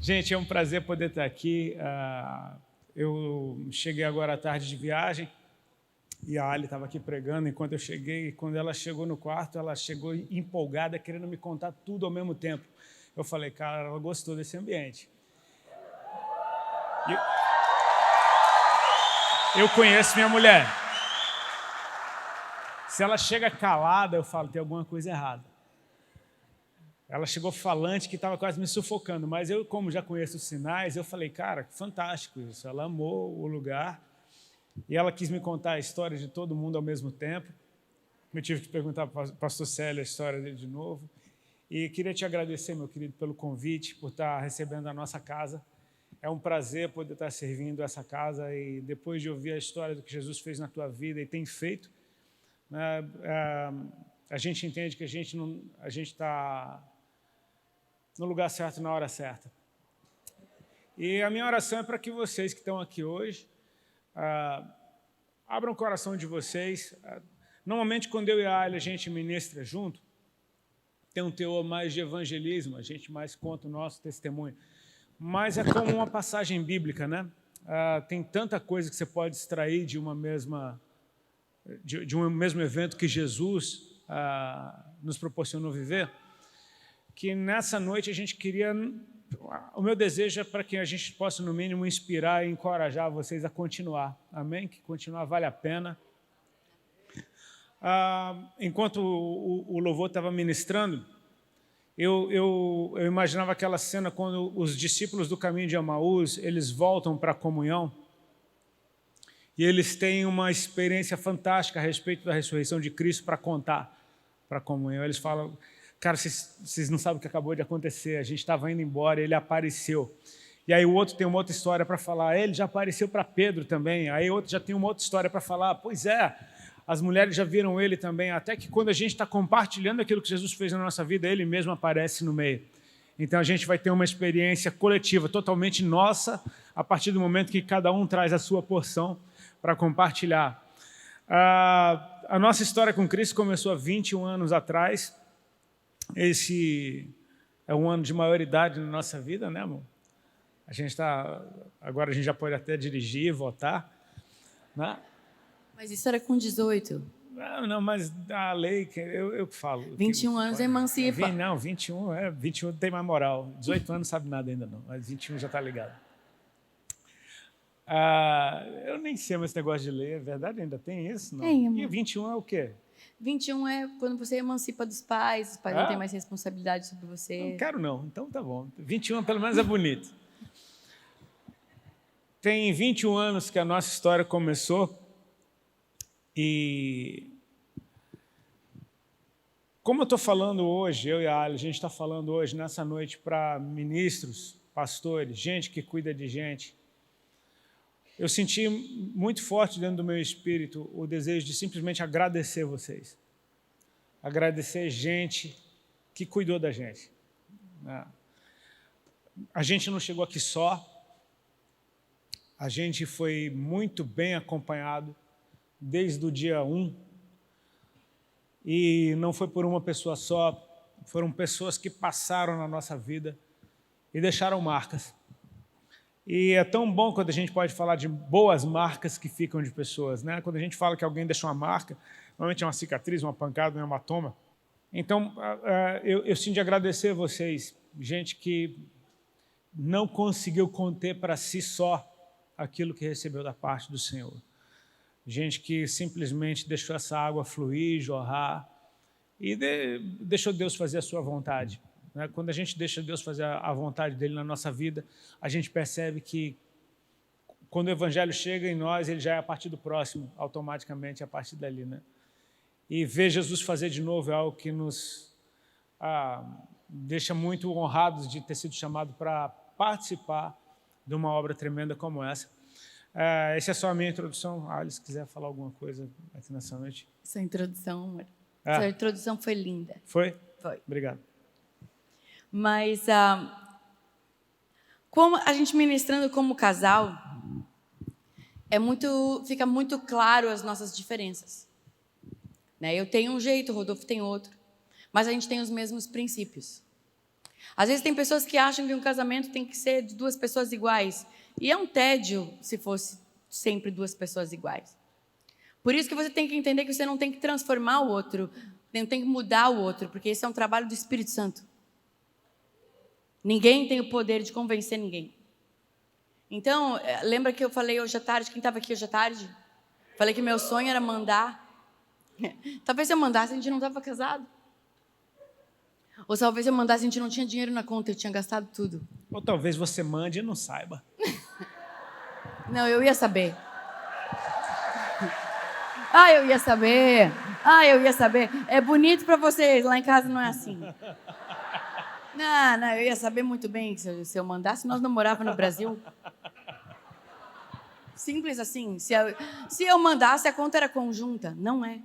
Gente, é um prazer poder estar aqui. Eu cheguei agora à tarde de viagem e a Ali estava aqui pregando enquanto eu cheguei. E quando ela chegou no quarto, ela chegou empolgada, querendo me contar tudo ao mesmo tempo. Eu falei, cara, ela gostou desse ambiente. Eu conheço minha mulher. Se ela chega calada, eu falo, tem alguma coisa errada. Ela chegou falante que estava quase me sufocando, mas eu, como já conheço os sinais, eu falei, cara, fantástico isso. Ela amou o lugar e ela quis me contar a história de todo mundo ao mesmo tempo. Eu tive que perguntar para o pastor Célio a história dele de novo. E queria te agradecer, meu querido, pelo convite, por estar recebendo a nossa casa. É um prazer poder estar servindo essa casa e depois de ouvir a história do que Jesus fez na tua vida e tem feito, né, a gente entende que a gente está no lugar certo, na hora certa. E a minha oração é para que vocês que estão aqui hoje abram o coração de vocês. Normalmente, quando eu e a Ali a gente ministra junto, tem um teor mais de evangelismo, a gente mais conta o nosso testemunho. Mas é como uma passagem bíblica, né? Tem tanta coisa que você pode extrair de um mesmo evento que Jesus nos proporcionou viver, que nessa noite a gente queria... O meu desejo é para que a gente possa, no mínimo, inspirar e encorajar vocês a continuar. Amém? Que continuar vale a pena. Enquanto o louvor estava ministrando, eu imaginava aquela cena quando os discípulos do caminho de Emaús, eles voltam para a comunhão e eles têm uma experiência fantástica a respeito da ressurreição de Cristo para contar para a comunhão. Eles falam... Cara, vocês não sabem o que acabou de acontecer. A gente estava indo embora e ele apareceu. E aí o outro tem uma outra história para falar. Ele já apareceu para Pedro também. Aí o outro já tem uma outra história para falar. Pois é, as mulheres já viram ele também. Até que quando a gente está compartilhando aquilo que Jesus fez na nossa vida, ele mesmo aparece no meio. Então a gente vai ter uma experiência coletiva, totalmente nossa, a partir do momento que cada um traz a sua porção para compartilhar. A nossa história com Cristo começou há 21 anos atrás. Esse é um ano de maioridade na nossa vida, né, amor? Agora a gente já pode até dirigir, votar, né? Mas isso era com 18. Não, mas a lei, eu que falo. 21 anos emancipa. 21 tem mais moral. 18 anos não sabe nada ainda não, mas 21 já está ligado. Eu nem sei mais esse negócio de lei, é verdade? Ainda tem isso? Não? Tem, amor. E 21 é o quê? 21 é quando você emancipa dos pais, os pais não têm mais responsabilidade sobre você. Não quero não, então tá bom. 21 pelo menos é bonito. Tem 21 anos que a nossa história começou e como eu estou falando hoje, eu e a Ali, a gente está falando hoje, nessa noite, para ministros, pastores, gente que cuida de gente. Eu senti muito forte dentro do meu espírito o desejo de simplesmente agradecer vocês. Agradecer gente que cuidou da gente. A gente não chegou aqui só. A gente foi muito bem acompanhado desde o dia 1. E não foi por uma pessoa só. Foram pessoas que passaram na nossa vida e deixaram marcas. E é tão bom quando a gente pode falar de boas marcas que ficam de pessoas, né? Quando a gente fala que alguém deixou uma marca, normalmente é uma cicatriz, uma pancada, um hematoma. Então, eu sinto de agradecer a vocês, gente que não conseguiu conter para si só aquilo que recebeu da parte do Senhor. Gente que simplesmente deixou essa água fluir, jorrar, e deixou Deus fazer a sua vontade. Quando a gente deixa Deus fazer a vontade dele na nossa vida, a gente percebe que quando o Evangelho chega em nós, ele já é a partir do próximo, automaticamente a partir dali. Né? E ver Jesus fazer de novo é algo que nos deixa muito honrados de ter sido chamado para participar de uma obra tremenda como essa. Essa é só a minha introdução. Alice, se quiser falar alguma coisa aqui nessa noite. Essa introdução, amor. Essa introdução foi linda. Foi? Foi. Obrigado. Mas, como a gente ministrando como casal, fica muito claro as nossas diferenças. Né? Eu tenho um jeito, o Rodolfo tem outro, mas a gente tem os mesmos princípios. Às vezes tem pessoas que acham que um casamento tem que ser de 2 pessoas iguais. E é um tédio se fosse sempre 2 pessoas iguais. Por isso que você tem que entender que você não tem que transformar o outro, não tem que mudar o outro, porque esse é um trabalho do Espírito Santo. Ninguém tem o poder de convencer ninguém. Então, lembra que eu falei hoje à tarde, quem estava aqui hoje à tarde? Falei que meu sonho era mandar. Talvez se eu mandasse, a gente não estava casado. Ou talvez eu mandasse, a gente não tinha dinheiro na conta, eu tinha gastado tudo. Ou talvez você mande e não saiba. Não, eu ia saber. Eu ia saber. Eu ia saber. É bonito para vocês, lá em casa não é assim. Não, eu ia saber muito bem que se eu mandasse, nós não morávamos no Brasil. Simples assim. Se eu mandasse, a conta era conjunta. Não é.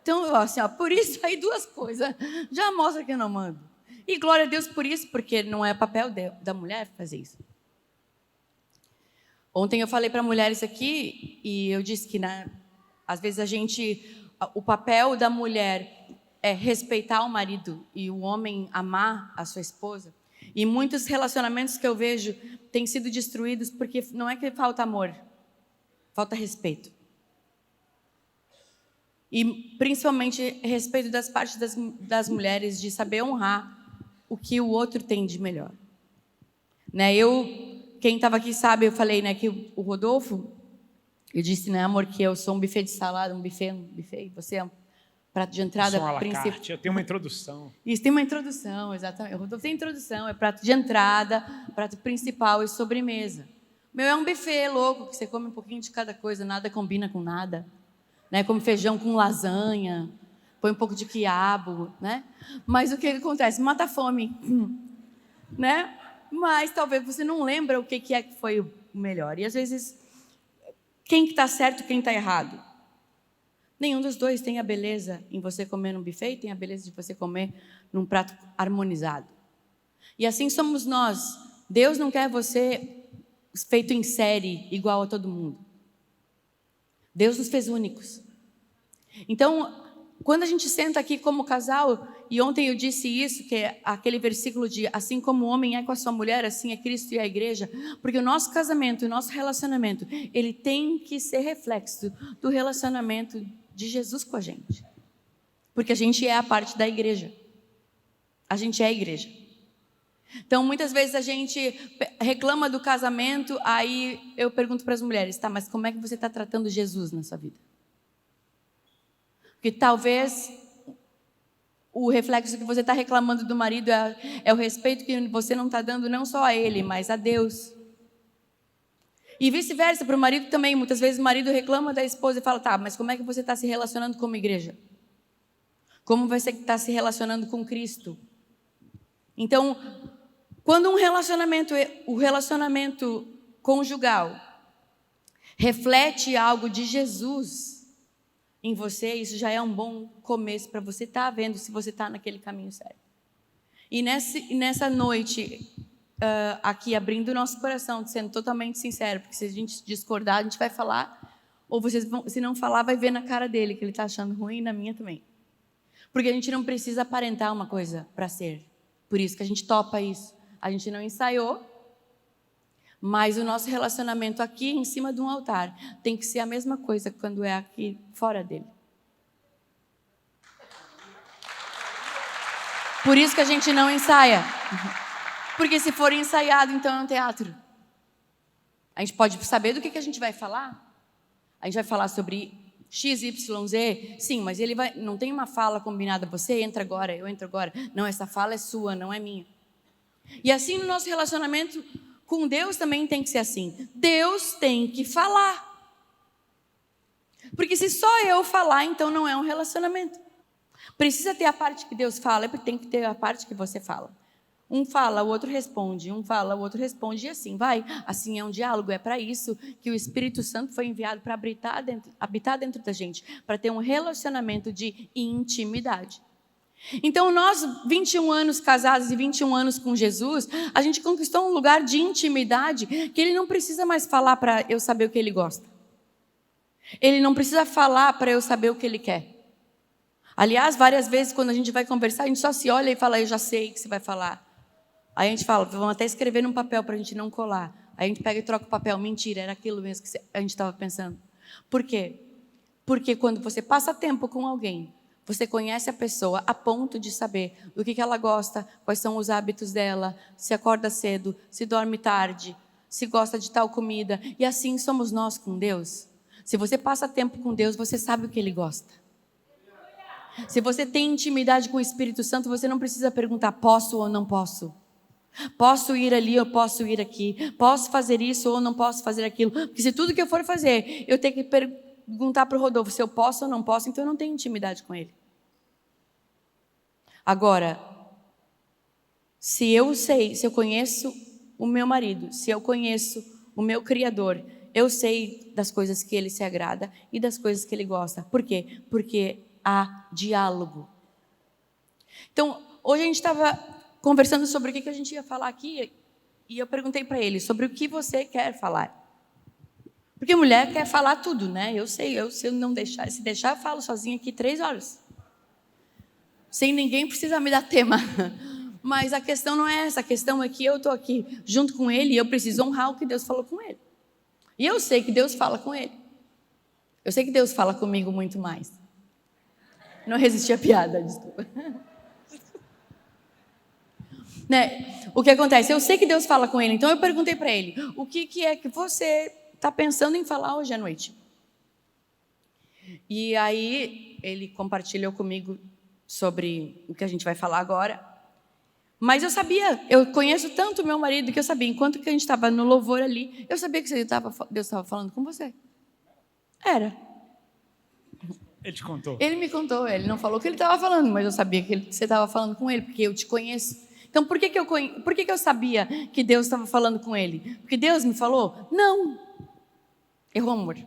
Então, assim, por isso aí 2 coisas. Já mostra que eu não mando. E glória a Deus por isso, porque não é papel da mulher fazer isso. Ontem eu falei para mulheres aqui e eu disse que, às vezes o papel da mulher é respeitar o marido e o homem amar a sua esposa. E muitos relacionamentos que eu vejo têm sido destruídos porque não é que falta amor, falta respeito. E principalmente respeito das partes das mulheres, de saber honrar o que o outro tem de melhor. Quem estava aqui sabe, eu falei que o Rodolfo, eu disse, amor, que eu sou um buffet de salada, um buffet, e você é um prato de entrada principal. Eu tenho uma introdução. Isso, tem uma introdução, exatamente. O Rodolfo tem introdução, é prato de entrada, prato principal e sobremesa. O meu é um buffet louco, que você come um pouquinho de cada coisa, nada combina com nada. Come feijão com lasanha, põe um pouco de quiabo, Mas o que acontece? Mata a fome, Mas talvez você não lembra o que é que foi o melhor. E às vezes, quem que está certo, quem está errado? Nenhum dos dois tem a beleza em você comer num buffet, tem a beleza de você comer num prato harmonizado. E assim somos nós. Deus não quer você feito em série, igual a todo mundo. Deus nos fez únicos. Então, quando a gente senta aqui como casal, e ontem eu disse isso, que é aquele versículo de assim como o homem é com a sua mulher, assim é Cristo e a igreja, porque o nosso casamento, o nosso relacionamento, ele tem que ser reflexo do relacionamento de Jesus com a gente. Porque a gente é a parte da igreja. A gente é a igreja. Então, muitas vezes a gente reclama do casamento, aí eu pergunto para as mulheres, mas como é que você está tratando Jesus na sua vida? Porque talvez o reflexo que você está reclamando do marido é o respeito que você não está dando não só a ele, mas a Deus. E vice-versa, para o marido também. Muitas vezes o marido reclama da esposa e fala, mas como é que você está se relacionando como igreja? Como você está se relacionando com Cristo? Então, quando o relacionamento conjugal reflete algo de Jesus em você, isso já é um bom começo para você estar vendo se você está naquele caminho certo. E nessa noite, aqui abrindo o nosso coração, sendo totalmente sincero, porque se a gente discordar, a gente vai falar, ou se não falar, vai ver na cara dele que ele está achando ruim e na minha também. Porque a gente não precisa aparentar uma coisa para ser. Por isso que a gente topa isso. A gente não ensaiou, mas o nosso relacionamento aqui em cima de um altar tem que ser a mesma coisa quando é aqui fora dele. Por isso que a gente não ensaia. Porque se for ensaiado, então é um teatro. A gente pode saber do que a gente vai falar. A gente vai falar sobre X, Y, Z. Sim, mas ele não tem uma fala combinada. Você entra agora, eu entro agora. Não, essa fala é sua, não é minha. E assim no nosso relacionamento com Deus também tem que ser assim. Deus tem que falar. Porque se só eu falar, então não é um relacionamento. Precisa ter a parte que Deus fala, porque tem que ter a parte que você fala. Um fala, o outro responde, um fala, o outro responde, e assim vai. Assim é um diálogo, é para isso que o Espírito Santo foi enviado para habitar dentro da gente, para ter um relacionamento de intimidade. Então nós, 21 anos casados e 21 anos com Jesus, a gente conquistou um lugar de intimidade que ele não precisa mais falar para eu saber o que ele gosta. Ele não precisa falar para eu saber o que ele quer. Aliás, várias vezes quando a gente vai conversar, a gente só se olha e fala, eu já sei o que você vai falar. Aí a gente fala, vamos até escrever num papel para a gente não colar. Aí a gente pega e troca o papel. Mentira, era aquilo mesmo que a gente estava pensando. Por quê? Porque quando você passa tempo com alguém, você conhece a pessoa a ponto de saber do que ela gosta, quais são os hábitos dela, se acorda cedo, se dorme tarde, se gosta de tal comida. E assim somos nós com Deus. Se você passa tempo com Deus, você sabe o que Ele gosta. Se você tem intimidade com o Espírito Santo, você não precisa perguntar, posso ou não posso? Posso ir ali ou posso ir aqui? Posso fazer isso ou não posso fazer aquilo? Porque se tudo que eu for fazer, eu tenho que perguntar para o Rodolfo se eu posso ou não posso, então eu não tenho intimidade com ele. Agora, se eu conheço o meu marido, se eu conheço o meu Criador, eu sei das coisas que ele se agrada e das coisas que ele gosta. Por quê? Porque há diálogo. Então, hoje a gente estava conversando sobre o que a gente ia falar aqui e eu perguntei para ele sobre o que você quer falar. Porque mulher quer falar tudo, né? Eu sei, se eu não deixar, se deixar, eu falo sozinha aqui 3 horas. Sem ninguém precisar me dar tema. Mas a questão não é essa, a questão é que eu estou aqui junto com ele e eu preciso honrar o que Deus falou com ele. E eu sei que Deus fala com ele. Eu sei que Deus fala comigo muito mais. Não resisti à piada, desculpa. Né? O que acontece? Eu sei que Deus fala com ele, então eu perguntei para ele, o que é que você está pensando em falar hoje à noite? E aí ele compartilhou comigo sobre o que a gente vai falar agora. Mas eu sabia, eu conheço tanto meu marido que eu sabia, enquanto que a gente estava no louvor ali, eu sabia que Deus estava falando com você. Era. Ele te contou? Ele me contou, ele não falou o que ele estava falando, mas eu sabia que você estava falando com ele, porque eu te conheço. Então, por que eu sabia que Deus estava falando com ele? Porque Deus me falou? Não. Errou, amor.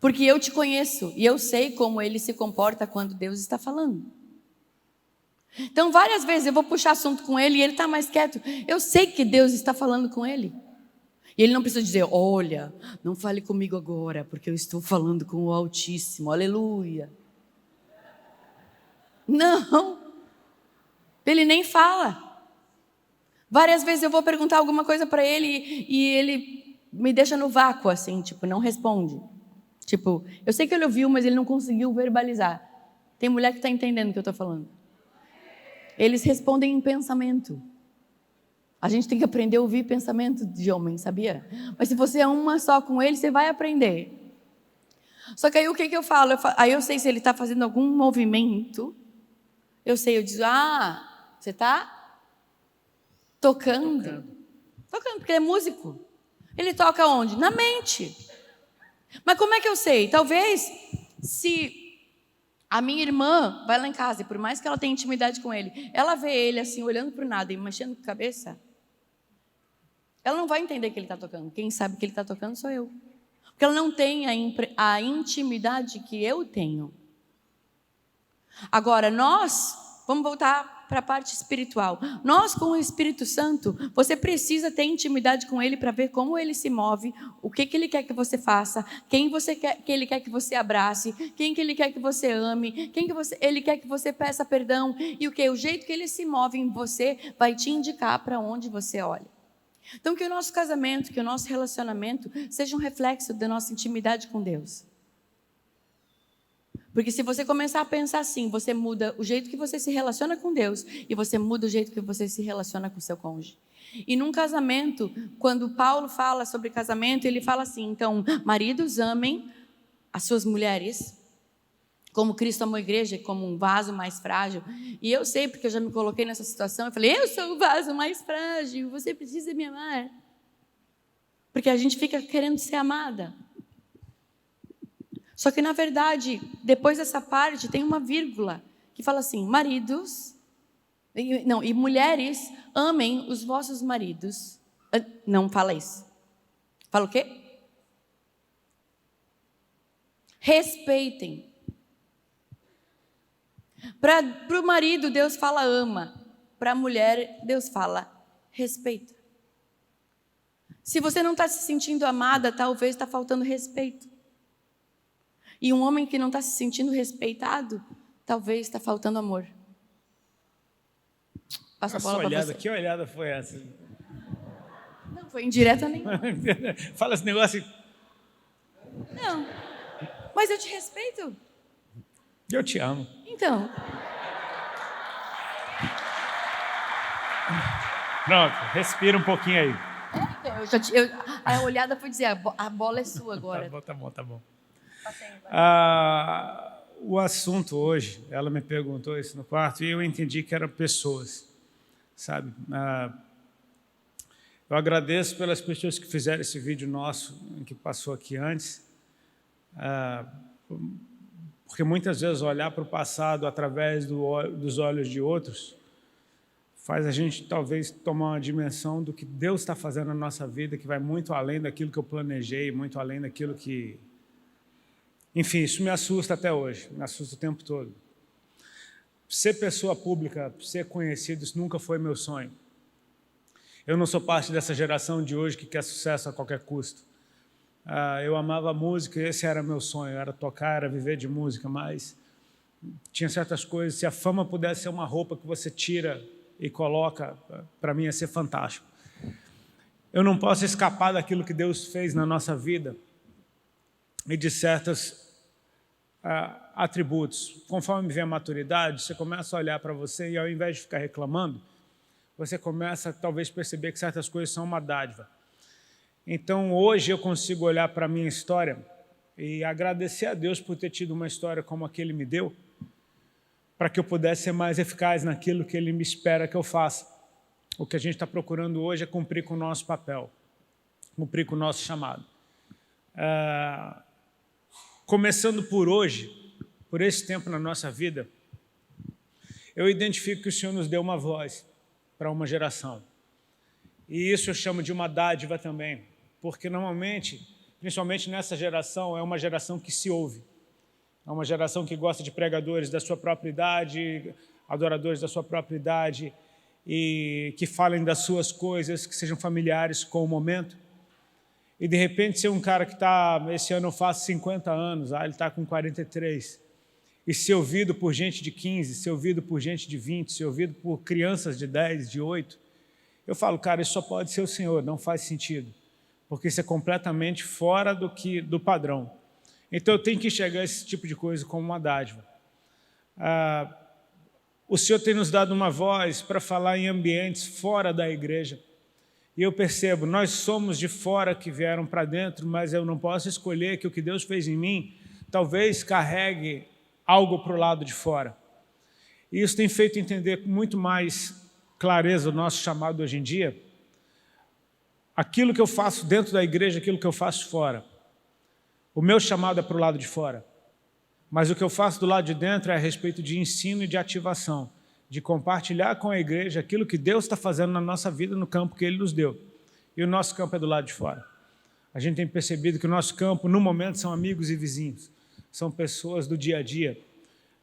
Porque eu te conheço e eu sei como ele se comporta quando Deus está falando. Então, várias vezes eu vou puxar assunto com ele e ele está mais quieto. Eu sei que Deus está falando com ele. E ele não precisa dizer, olha, não fale comigo agora, porque eu estou falando com o Altíssimo, aleluia. Não. Ele nem fala. Várias vezes eu vou perguntar alguma coisa para ele e ele me deixa no vácuo, assim, tipo, não responde. Tipo, eu sei que ele ouviu, mas ele não conseguiu verbalizar. Tem mulher que está entendendo o que eu estou falando. Eles respondem em pensamento. A gente tem que aprender a ouvir pensamento de homem, sabia? Mas se você é uma só com ele, você vai aprender. Só que aí o que eu falo? Aí eu sei se ele está fazendo algum movimento. Eu sei, eu digo, você está tocando. Tocando, porque ele é músico. Ele toca onde? Na mente. Mas como é que eu sei? Talvez, se a minha irmã vai lá em casa, e por mais que ela tenha intimidade com ele, ela vê ele assim, olhando para o nada e mexendo com a cabeça, ela não vai entender que ele está tocando. Quem sabe que ele está tocando sou eu. Porque ela não tem a intimidade que eu tenho. Agora, vamos voltar para a parte espiritual. Nós, com o Espírito Santo, você precisa ter intimidade com Ele para ver como Ele se move, o que Ele quer que você faça, quem Ele quer que você abrace, quem que Ele quer que você ame, Ele quer que você peça perdão, e o jeito que Ele se move em você vai te indicar para onde você olha. Então, que o nosso casamento, que o nosso relacionamento seja um reflexo da nossa intimidade com Deus. Porque se você começar a pensar assim, você muda o jeito que você se relaciona com Deus e você muda o jeito que você se relaciona com o seu cônjuge. E num casamento, quando Paulo fala sobre casamento, ele fala assim, então, maridos amem as suas mulheres, como Cristo amou a igreja, como um vaso mais frágil. E eu sei, porque eu já me coloquei nessa situação, eu falei, eu sou o vaso mais frágil, você precisa me amar. Porque a gente fica querendo ser amada. Só que, na verdade, depois dessa parte, tem uma vírgula que fala assim, maridos, e mulheres, amem os vossos maridos. Não fala isso. Fala o quê? Respeitem. Para o marido, Deus fala ama. Para a mulher, Deus fala respeita. Se você não está se sentindo amada, talvez está faltando respeito. E um homem que não está se sentindo respeitado, talvez está faltando amor. Passa a bola para você. Que olhada foi essa? Não foi indireta nenhuma. Fala esse negócio. Não, mas eu te respeito. Eu te amo. Então, Pronto, respira um pouquinho aí. a olhada foi dizer, a bola é sua agora. Tá bom. Passei. O assunto hoje, ela me perguntou isso no quarto e eu entendi que eram pessoas, sabe? Eu agradeço pelas pessoas que fizeram esse vídeo nosso, que passou aqui antes, porque muitas vezes olhar para o passado através dos olhos de outros faz a gente talvez tomar uma dimensão do que Deus está fazendo na nossa vida, que vai muito além daquilo que eu planejei, muito além daquilo que... Enfim, isso me assusta até hoje, me assusta o tempo todo. Ser pessoa pública, ser conhecido, isso nunca foi meu sonho. Eu não sou parte dessa geração de hoje que quer sucesso a qualquer custo. Eu amava música, esse era meu sonho, era tocar, era viver de música, mas tinha certas coisas, se a fama pudesse ser uma roupa que você tira e coloca, para mim ia ser fantástico. Eu não posso escapar daquilo que Deus fez na nossa vida e de certos atributos. Conforme vem a maturidade, você começa a olhar para você e ao invés de ficar reclamando, você começa a talvez perceber que certas coisas são uma dádiva. Então hoje eu consigo olhar para a minha história e agradecer a Deus por ter tido uma história como a que Ele me deu, para que eu pudesse ser mais eficaz naquilo que Ele me espera que eu faça. O que a gente está procurando hoje é cumprir com o nosso papel, cumprir com o nosso chamado. Começando por hoje, por esse tempo na nossa vida, eu identifico que o Senhor nos deu uma voz para uma geração. E isso eu chamo de uma dádiva também, porque normalmente, principalmente nessa geração, é uma geração que se ouve. É uma geração que gosta de pregadores da sua própria idade, adoradores da sua própria idade, e que falem das suas coisas, que sejam familiares com o momento. E de repente ser um cara que está, esse ano eu faço 50 anos, ele está com 43, e ser ouvido por gente de 15, ser ouvido por gente de 20, ser ouvido por crianças de 10, de 8, eu falo, cara, isso só pode ser o Senhor, não faz sentido, porque isso é completamente fora do padrão. Então eu tenho que enxergar esse tipo de coisa como uma dádiva. O Senhor tem nos dado uma voz para falar em ambientes fora da igreja. E eu percebo, nós somos de fora que vieram para dentro, mas eu não posso escolher que o que Deus fez em mim talvez carregue algo para o lado de fora. E isso tem feito entender com muito mais clareza o nosso chamado hoje em dia. Aquilo que eu faço dentro da igreja, aquilo que eu faço fora. O meu chamado é para o lado de fora, mas o que eu faço do lado de dentro é a respeito de ensino e de ativação, de compartilhar com a igreja aquilo que Deus está fazendo na nossa vida no campo que Ele nos deu. E o nosso campo é do lado de fora. A gente tem percebido que o nosso campo, no momento, são amigos e vizinhos, são pessoas do dia a dia.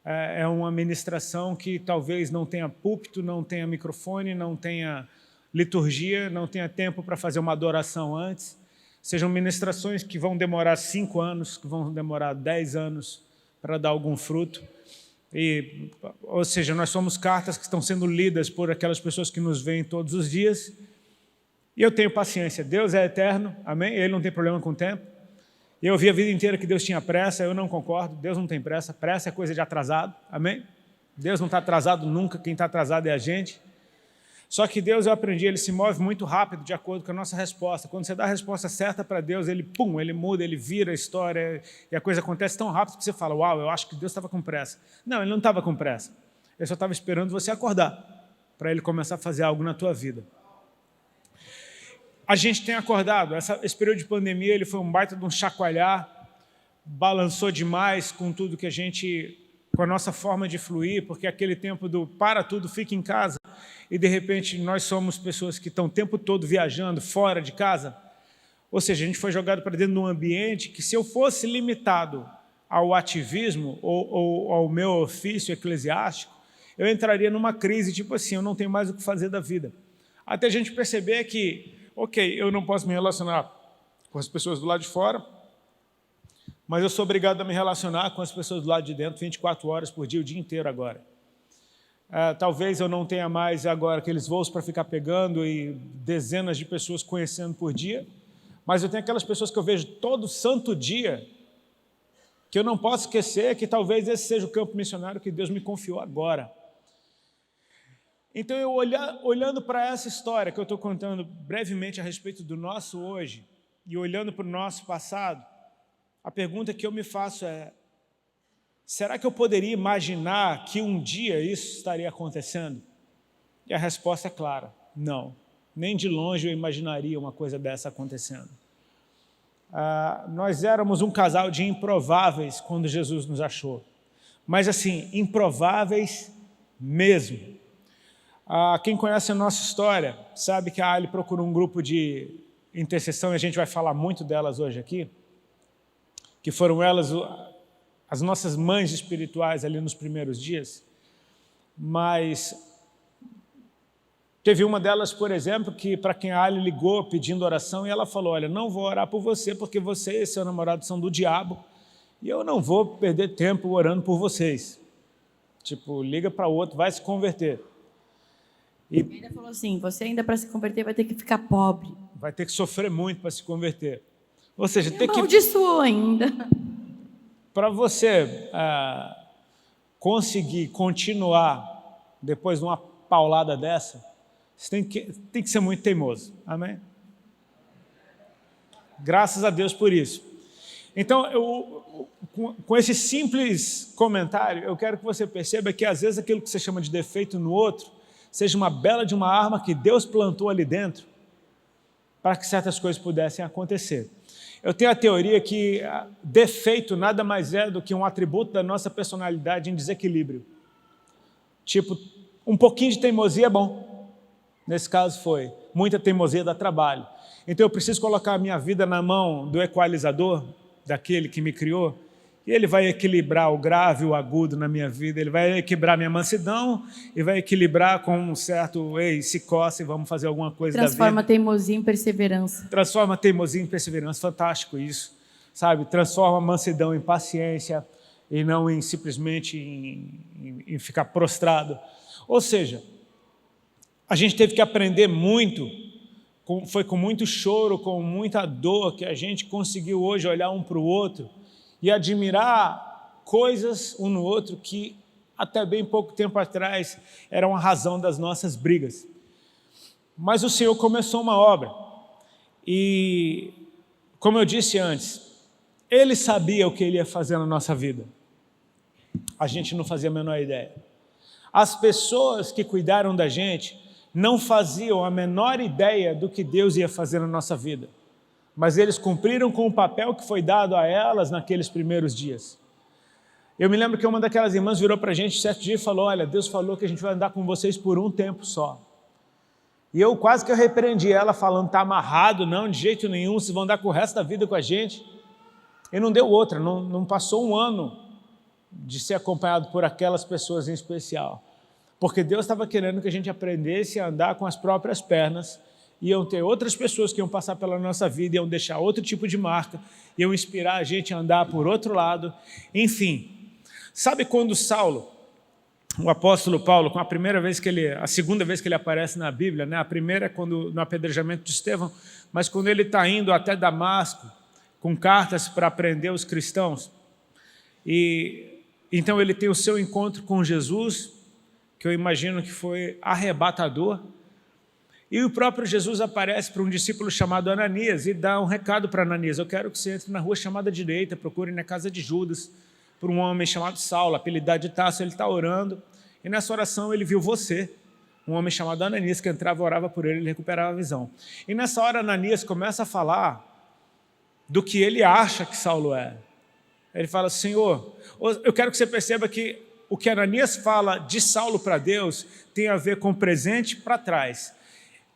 É uma ministração que talvez não tenha púlpito, não tenha microfone, não tenha liturgia, não tenha tempo para fazer uma adoração antes. Sejam ministrações que vão demorar 5 anos, que vão demorar 10 anos para dar algum fruto. Ou seja, nós somos cartas que estão sendo lidas por aquelas pessoas que nos veem todos os dias. E eu tenho paciência. Deus é eterno, amém? Ele não tem problema com o tempo. Eu ouvi a vida inteira que Deus tinha pressa, eu não concordo. Deus não tem pressa, pressa é coisa de atrasado, amém? Deus não está atrasado nunca, quem está atrasado é a gente. Só que Deus, eu aprendi, Ele se move muito rápido de acordo com a nossa resposta. Quando você dá a resposta certa para Deus, Ele muda, Ele vira a história e a coisa acontece tão rápido que você fala, uau, eu acho que Deus estava com pressa. Não, Ele não estava com pressa. Ele só estava esperando você acordar para Ele começar a fazer algo na tua vida. A gente tem acordado, esse período de pandemia ele foi um baita de um chacoalhar, balançou demais com tudo que a gente, com a nossa forma de fluir, porque aquele tempo do para tudo, fica em casa, e de repente nós somos pessoas que estão o tempo todo viajando fora de casa, ou seja, a gente foi jogado para dentro de um ambiente que se eu fosse limitado ao ativismo ou ao meu ofício eclesiástico, eu entraria numa crise tipo assim, eu não tenho mais o que fazer da vida. Até a gente perceber que ok, eu não posso me relacionar com as pessoas do lado de fora, mas eu sou obrigado a me relacionar com as pessoas do lado de dentro 24 horas por dia, o dia inteiro agora. Talvez eu não tenha mais agora aqueles voos para ficar pegando e dezenas de pessoas conhecendo por dia, mas eu tenho aquelas pessoas que eu vejo todo santo dia, que eu não posso esquecer que talvez esse seja o campo missionário que Deus me confiou agora. Então, eu olhando para essa história que eu estou contando brevemente a respeito do nosso hoje, e olhando para o nosso passado, a pergunta que eu me faço é: será que eu poderia imaginar que um dia isso estaria acontecendo? E a resposta é clara: não. Nem de longe eu imaginaria uma coisa dessa acontecendo. Nós éramos um casal de improváveis quando Jesus nos achou. Mas assim, improváveis mesmo. Quem conhece a nossa história sabe que a Ali procurou um grupo de intercessão, e a gente vai falar muito delas hoje aqui, que foram elas as nossas mães espirituais ali nos primeiros dias. Mas teve uma delas, por exemplo, que para quem a Ali ligou pedindo oração, e ela falou: olha, não vou orar por você, porque você e seu namorado são do diabo, e eu não vou perder tempo orando por vocês. Tipo, liga para outro, vai se converter. E ainda falou assim: você ainda para se converter vai ter que ficar pobre. Vai ter que sofrer muito para se converter. Ou seja, tem que... amaldiçoou ainda. Para você conseguir continuar depois de uma paulada dessa, você tem que ser muito teimoso. Amém? Graças a Deus por isso. Então, com esse simples comentário, eu quero que você perceba que às vezes aquilo que você chama de defeito no outro seja uma bela de uma arma que Deus plantou ali dentro para que certas coisas pudessem acontecer. Eu tenho a teoria que defeito nada mais é do que um atributo da nossa personalidade em desequilíbrio. Tipo, um pouquinho de teimosia é bom. Nesse caso foi. Muita teimosia dá trabalho. Então eu preciso colocar a minha vida na mão do equalizador, daquele que me criou, e ele vai equilibrar o grave e o agudo na minha vida. Ele vai equilibrar minha mansidão e vai equilibrar com um certo, ei, se coça e vamos fazer alguma coisa da vida. Transforma teimosia em perseverança. Transforma teimosia em perseverança, fantástico isso, sabe? Transforma mansidão em paciência e não em simplesmente em ficar prostrado. Ou seja, a gente teve que aprender muito, foi com muito choro, com muita dor que a gente conseguiu hoje olhar um para o outro e admirar coisas um no outro que até bem pouco tempo atrás eram a razão das nossas brigas. Mas o Senhor começou uma obra e, como eu disse antes, Ele sabia o que Ele ia fazer na nossa vida. A gente não fazia a menor ideia. As pessoas que cuidaram da gente não faziam a menor ideia do que Deus ia fazer na nossa vida. Mas eles cumpriram com o papel que foi dado a elas naqueles primeiros dias. Eu me lembro que uma daquelas irmãs virou para a gente certo dia e falou: olha, Deus falou que a gente vai andar com vocês por um tempo só. E eu quase que eu repreendi ela falando: está amarrado, não, de jeito nenhum, vocês vão andar com o resto da vida com a gente. E não deu outra, não passou um ano de ser acompanhado por aquelas pessoas em especial. Porque Deus estava querendo que a gente aprendesse a andar com as próprias pernas. Iam ter outras pessoas que iam passar pela nossa vida, iam deixar outro tipo de marca, iam inspirar a gente a andar por outro lado. Enfim, sabe quando Saulo, o apóstolo Paulo, com a segunda vez que ele aparece na Bíblia, né? A primeira é no apedrejamento de Estevão, mas quando ele está indo até Damasco, com cartas para prender os cristãos, e então ele tem o seu encontro com Jesus, que eu imagino que foi arrebatador. E o próprio Jesus aparece para um discípulo chamado Ananias e dá um recado para Ananias: eu quero que você entre na rua chamada direita, procure na casa de Judas, por um homem chamado Saulo, apelidado de Tarso. Ele está orando, e nessa oração ele viu você, um homem chamado Ananias, que entrava e orava por ele, ele recuperava a visão. E nessa hora Ananias começa a falar do que ele acha que Saulo é. Ele fala: Senhor, eu quero que você perceba que o que Ananias fala de Saulo para Deus tem a ver com o presente para trás.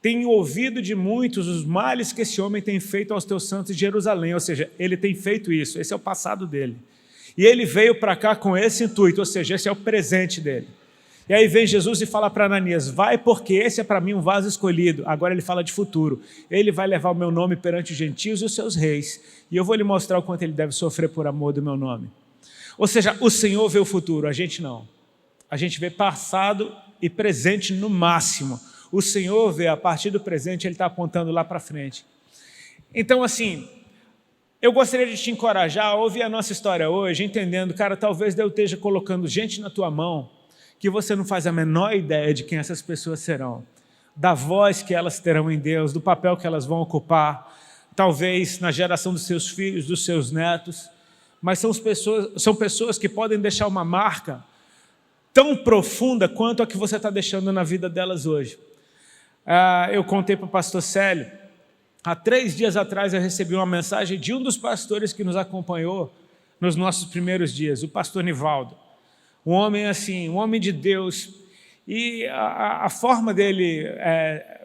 Tenho ouvido de muitos os males que esse homem tem feito aos teus santos de Jerusalém. Ou seja, ele tem feito isso, esse é o passado dele. E ele veio para cá com esse intuito, ou seja, esse é o presente dele. E aí vem Jesus e fala para Ananias, vai porque esse é para mim um vaso escolhido. Agora ele fala de futuro. Ele vai levar o meu nome perante os gentios e os seus reis. E eu vou lhe mostrar o quanto ele deve sofrer por amor do meu nome. Ou seja, o Senhor vê o futuro, a gente não. A gente vê passado e presente no máximo. O Senhor vê a partir do presente, ele está apontando lá para frente. Então assim, eu gostaria de te encorajar a ouvir a nossa história hoje, entendendo, cara, talvez Deus esteja colocando gente na tua mão que você não faz a menor ideia de quem essas pessoas serão, da voz que elas terão em Deus, do papel que elas vão ocupar, talvez na geração dos seus filhos, dos seus netos, mas são pessoas que podem deixar uma marca tão profunda quanto a que você está deixando na vida delas hoje. Eu contei para o pastor Célio, há 3 dias atrás eu recebi uma mensagem de um dos pastores que nos acompanhou nos nossos primeiros dias, o pastor Nivaldo. Um homem assim, um homem de Deus, e a forma dele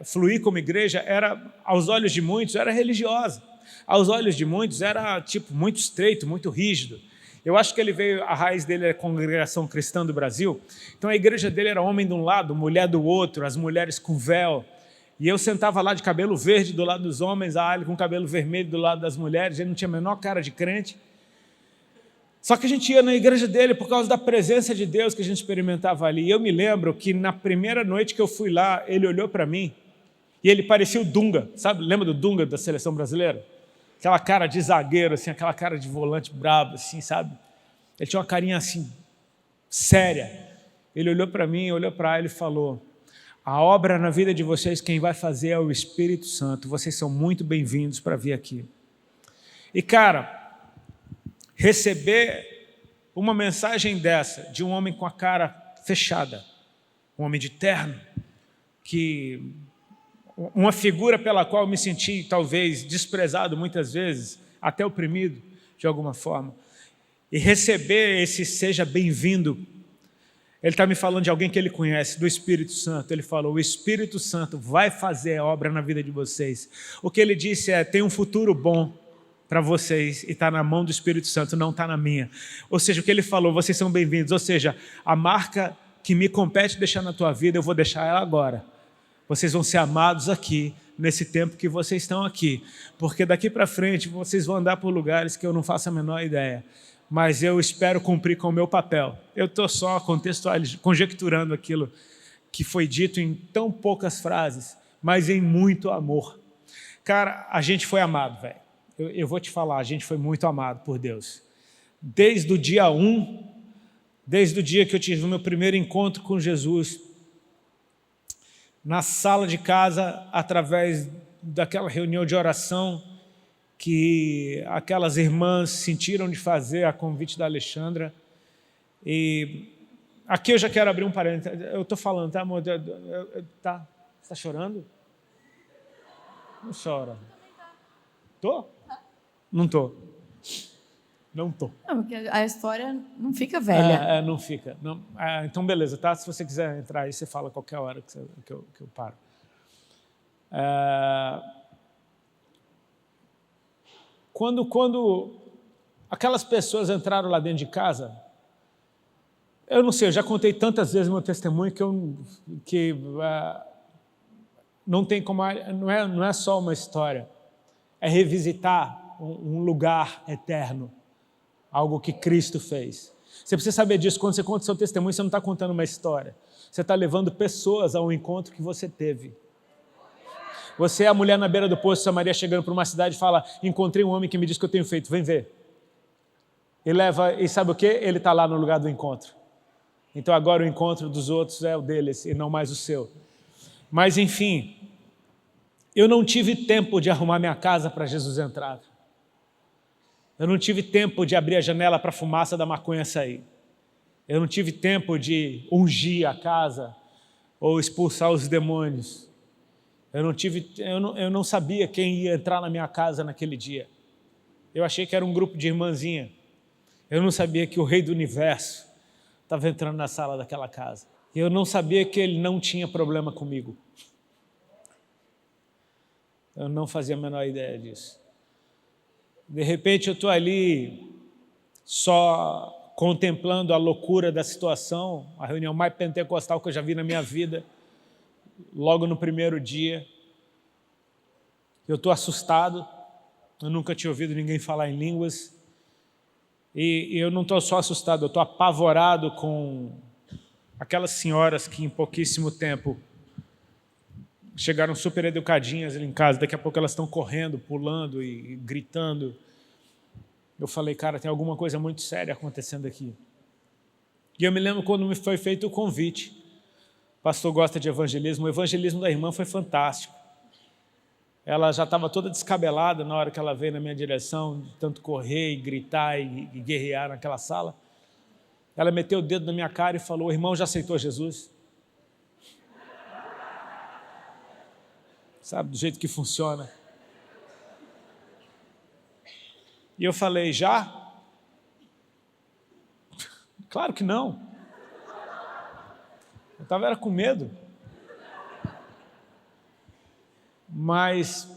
fluir como igreja era, aos olhos de muitos, era religiosa. Aos olhos de muitos era tipo muito estreito, muito rígido. Eu acho que a raiz dele é a Congregação Cristã do Brasil, então a igreja dele era homem de um lado, mulher do outro, as mulheres com véu, e eu sentava lá de cabelo verde do lado dos homens, a Ali com cabelo vermelho do lado das mulheres, ele não tinha a menor cara de crente. Só que a gente ia na igreja dele por causa da presença de Deus que a gente experimentava ali. E eu me lembro que na primeira noite que eu fui lá, ele olhou para mim e ele parecia o Dunga, sabe? Lembra do Dunga da seleção brasileira? Aquela cara de zagueiro, assim, aquela cara de volante brabo, assim, sabe? Ele tinha uma carinha assim, séria. Ele olhou para mim, olhou para ele e falou, a obra na vida de vocês, quem vai fazer é o Espírito Santo. Vocês são muito bem-vindos para vir aqui. E, cara, receber uma mensagem dessa, de um homem com a cara fechada, um homem de terno, uma figura pela qual eu me senti talvez desprezado muitas vezes, até oprimido de alguma forma, e receber esse seja bem-vindo, ele está me falando de alguém que ele conhece, do Espírito Santo. Ele falou, o Espírito Santo vai fazer a obra na vida de vocês. O que ele disse é, tem um futuro bom para vocês e está na mão do Espírito Santo, não está na minha. Ou seja, o que ele falou, vocês são bem-vindos. Ou seja, a marca que me compete deixar na tua vida, eu vou deixar ela agora. Vocês vão ser amados aqui, nesse tempo que vocês estão aqui. Porque daqui para frente, vocês vão andar por lugares que eu não faço a menor ideia. Mas eu espero cumprir com o meu papel. Eu estou só conjecturando aquilo que foi dito em tão poucas frases, mas em muito amor. Cara, a gente foi amado, velho. Eu vou te falar, a gente foi muito amado por Deus. Desde o dia 1, desde o dia que eu tive o meu primeiro encontro com Jesus, na sala de casa, através daquela reunião de oração que aquelas irmãs sentiram de fazer a convite da Alexandra. E aqui eu já quero abrir um parênteses. Eu estou falando, tá, amor? Tá? Você está chorando? Não chora. Tô? Não tô. Não tô. Não, porque a história não fica velha. Não fica. Não, então, beleza, tá? Se você quiser entrar aí, você fala a qualquer hora que eu paro. Quando aquelas pessoas entraram lá dentro de casa, eu não sei, eu já contei tantas vezes meu testemunho que não tem como, não é só uma história, é revisitar um lugar eterno, algo que Cristo fez. Você precisa saber disso, quando você conta o seu testemunho, você não está contando uma história, você está levando pessoas ao encontro que você teve. Você é a mulher na beira do poço, Samaria, chegando para uma cidade e fala, encontrei um homem que me disse que eu tenho feito, vem ver. E sabe o que? Ele está lá no lugar do encontro. Então agora o encontro dos outros é o deles e não mais o seu. Mas enfim, eu não tive tempo de arrumar minha casa para Jesus entrar. Eu não tive tempo de abrir a janela para a fumaça da maconha sair. Eu não tive tempo de ungir a casa ou expulsar os demônios. Eu não sabia quem ia entrar na minha casa naquele dia. Eu achei que era um grupo de irmãzinha. Eu não sabia que o Rei do Universo estava entrando na sala daquela casa. Eu não sabia que ele não tinha problema comigo. Eu não fazia a menor ideia disso. De repente eu estou ali só contemplando a loucura da situação, a reunião mais pentecostal que eu já vi na minha vida, logo no primeiro dia. Eu estou assustado, eu nunca tinha ouvido ninguém falar em línguas, e eu não estou só assustado, eu estou apavorado com aquelas senhoras que em pouquíssimo tempo chegaram super educadinhas ali em casa, daqui a pouco elas estão correndo, pulando e gritando. Eu falei, cara, tem alguma coisa muito séria acontecendo aqui. E eu me lembro quando me foi feito o convite. O pastor gosta de evangelismo, o evangelismo da irmã foi fantástico. Ela já estava toda descabelada na hora que ela veio na minha direção, de tanto correr e gritar e guerrear naquela sala. Ela meteu o dedo na minha cara e falou, o irmão já aceitou Jesus? Sabe, do jeito que funciona. E eu falei, já? Claro que não. Eu estava com medo. Mas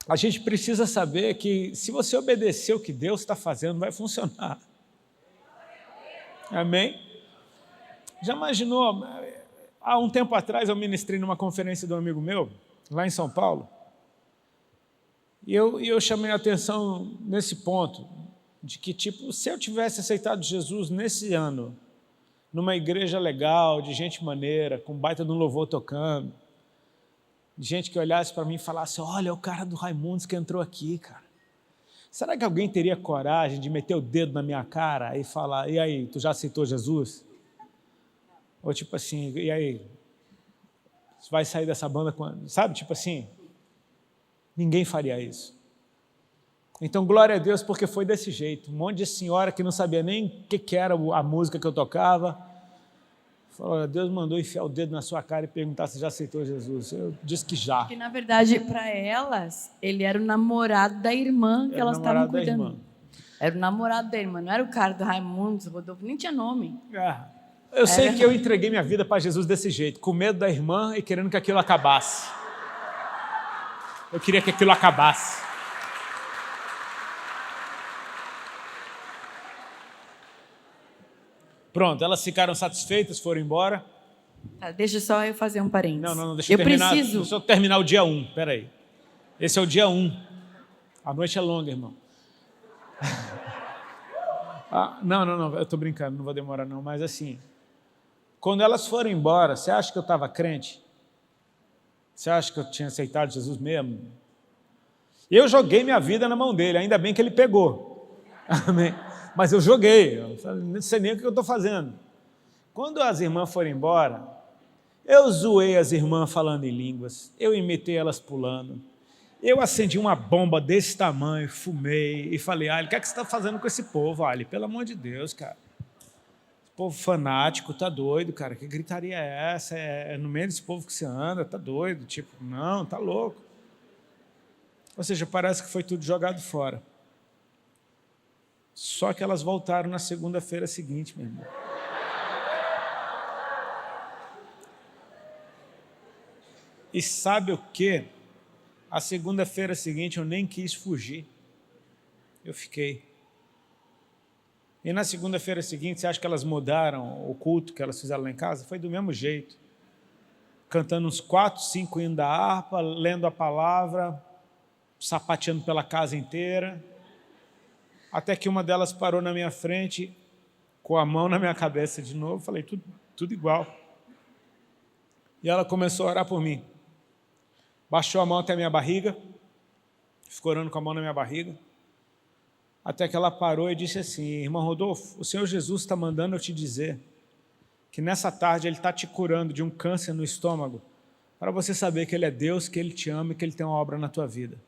a gente precisa saber que se você obedecer o que Deus está fazendo, vai funcionar. Amém? Já imaginou? Há um tempo atrás eu ministrei numa conferência de um amigo meu, lá em São Paulo, e eu chamei a atenção nesse ponto, de que, tipo, se eu tivesse aceitado Jesus nesse ano, numa igreja legal, de gente maneira, com baita de um louvor tocando, de gente que olhasse para mim e falasse, olha, o cara do Raimundos que entrou aqui, cara. Será que alguém teria coragem de meter o dedo na minha cara e falar, e aí, tu já aceitou Jesus? Ou tipo assim, e aí, você vai sair dessa banda quando? Sabe, tipo assim, ninguém faria isso. Então, glória a Deus, porque foi desse jeito. Um monte de senhora que não sabia nem o que era a música que eu tocava, falou, Deus mandou enfiar o dedo na sua cara e perguntar se já aceitou Jesus. Eu disse que já. Porque, na verdade, para elas, ele era o namorado da irmã que elas estavam cuidando. Era o namorado da irmã, não era o cara do Raimundos, Rodolfo, nem tinha nome. Eu sei que eu entreguei minha vida para Jesus desse jeito, com medo da irmã e querendo que aquilo acabasse. Eu queria que aquilo acabasse. Pronto, elas ficaram satisfeitas, foram embora. Tá, deixa só eu fazer um parênteses. Não, deixa eu terminar o dia 1, peraí. Esse é o dia 1. A noite é longa, irmão. Não, eu estou brincando, não vou demorar não, mas assim, quando elas foram embora, você acha que eu estava crente? Você acha que eu tinha aceitado Jesus mesmo? Eu joguei minha vida na mão dele, ainda bem que ele pegou. Amém? Mas eu joguei, eu não sei nem o que eu estou fazendo. Quando as irmãs foram embora, eu zoei as irmãs falando em línguas, eu imitei elas pulando, eu acendi uma bomba desse tamanho, fumei e falei, o que é que você está fazendo com esse povo, Ali? Pelo amor de Deus, cara. Esse povo fanático, tá doido, cara, que gritaria é essa? É no meio desse povo que você anda, tá doido? Tipo, não, tá louco. Ou seja, parece que foi tudo jogado fora. Só que elas voltaram na segunda-feira seguinte, meu irmão. E sabe o quê? A segunda-feira seguinte eu nem quis fugir. Eu fiquei. E na segunda-feira seguinte, você acha que elas mudaram o culto que elas fizeram lá em casa? Foi do mesmo jeito. Cantando uns 4, 5 hinos da harpa, lendo a palavra, sapateando pela casa inteira. Até que uma delas parou na minha frente, com a mão na minha cabeça de novo, falei, tudo igual. E ela começou a orar por mim. Baixou a mão até a minha barriga, ficou orando com a mão na minha barriga, até que ela parou e disse assim, irmão Rodolfo, o Senhor Jesus está mandando eu te dizer que nessa tarde Ele está te curando de um câncer no estômago, para você saber que Ele é Deus, que Ele te ama e que Ele tem uma obra na tua vida.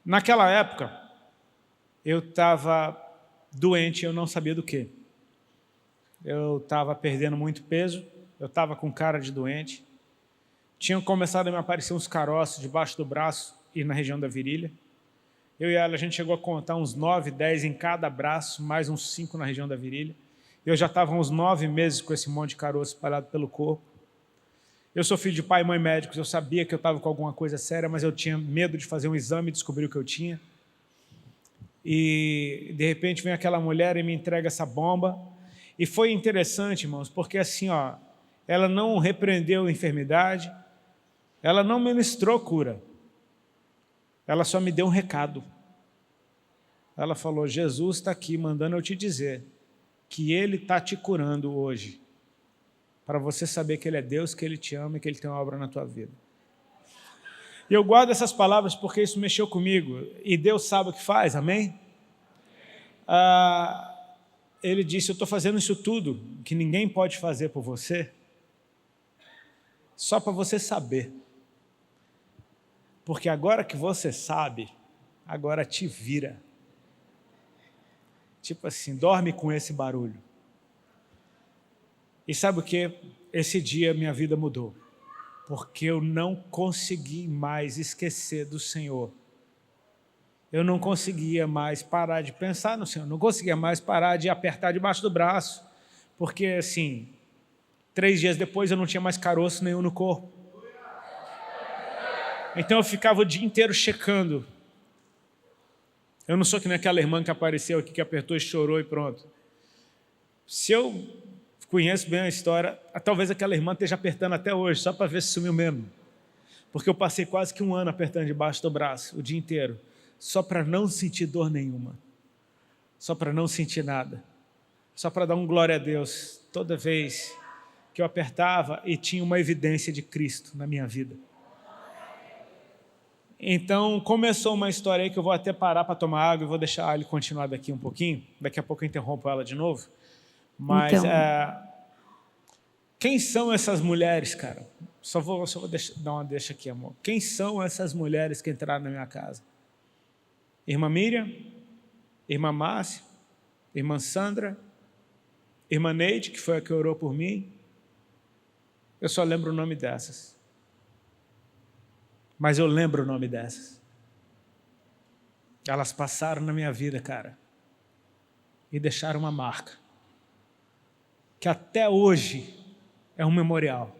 Naquela época, eu estava doente, eu não sabia do quê. Eu estava perdendo muito peso, eu estava com cara de doente. Tinham começado a me aparecer uns caroços debaixo do braço e na região da virilha. Eu e ela, a gente chegou a contar uns 9, 10 em cada braço, mais uns 5 na região da virilha. Eu já estava uns 9 meses com esse monte de caroço espalhado pelo corpo. Eu sou filho de pai e mãe médicos, eu sabia que eu estava com alguma coisa séria, mas eu tinha medo de fazer um exame e descobrir o que eu tinha. E de repente vem aquela mulher e me entrega essa bomba. E foi interessante, irmãos, porque assim, ela não repreendeu a enfermidade, ela não ministrou cura, ela só me deu um recado. Ela falou: Jesus está aqui mandando eu te dizer que Ele está te curando hoje, para você saber que Ele é Deus, que Ele te ama e que Ele tem uma obra na tua vida. E eu guardo essas palavras porque isso mexeu comigo, e Deus sabe o que faz, amém? Ele disse: eu estou fazendo isso tudo que ninguém pode fazer por você, só para você saber, porque agora que você sabe, agora te vira. Tipo assim, dorme com esse barulho. E sabe o que? Esse dia minha vida mudou, porque eu não consegui mais esquecer do Senhor. Eu não conseguia mais parar de pensar no Senhor, não conseguia mais parar de apertar debaixo do braço, porque assim, 3 dias depois eu não tinha mais caroço nenhum no corpo. Então eu ficava o dia inteiro checando. Eu não sou que nem aquela irmã que apareceu aqui, que apertou e chorou e pronto. Se eu conheço bem a história, talvez aquela irmã esteja apertando até hoje, só para ver se sumiu mesmo. Porque eu passei quase que 1 ano apertando debaixo do braço, o dia inteiro, só para não sentir dor nenhuma, só para não sentir nada, só para dar um glória a Deus toda vez que eu apertava e tinha uma evidência de Cristo na minha vida. Então começou uma história aí que eu vou até parar para tomar água e vou deixar ele continuar daqui um pouquinho, daqui a pouco eu interrompo ela de novo. Mas quem são essas mulheres, cara? Só vou dar uma deixa aqui, amor. Quem são essas mulheres que entraram na minha casa? Irmã Miriam, irmã Márcia, irmã Sandra, irmã Neide, que foi a que orou por mim. Eu só lembro o nome dessas. Mas eu lembro o nome dessas. Elas passaram na minha vida, cara, e deixaram uma marca, que até hoje é um memorial.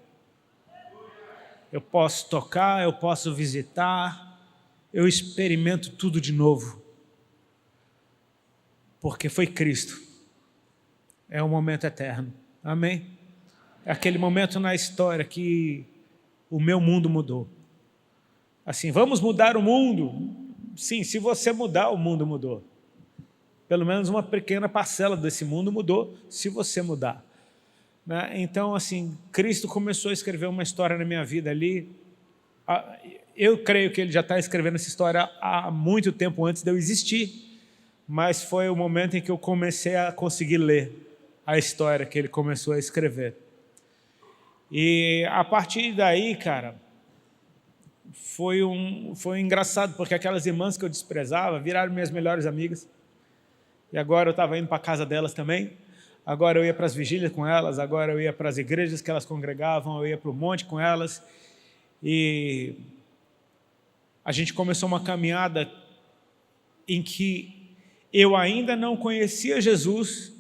Eu posso tocar, eu posso visitar, eu experimento tudo de novo, porque foi Cristo. É um momento eterno, amém? É aquele momento na história que o meu mundo mudou. Assim, vamos mudar o mundo? Sim, se você mudar, o mundo mudou. Pelo menos uma pequena parcela desse mundo mudou, se você mudar. Né? Então, assim, Cristo começou a escrever uma história na minha vida ali. Eu creio que Ele já está escrevendo essa história há muito tempo antes de eu existir, mas foi o momento em que eu comecei a conseguir ler a história que Ele começou a escrever. E a partir daí, cara, foi engraçado, porque aquelas irmãs que eu desprezava viraram minhas melhores amigas. E agora eu estava indo para a casa delas também. Agora eu ia para as vigílias com elas, agora eu ia para as igrejas que elas congregavam, eu ia para o monte com elas. E a gente começou uma caminhada em que eu ainda não conhecia Jesus.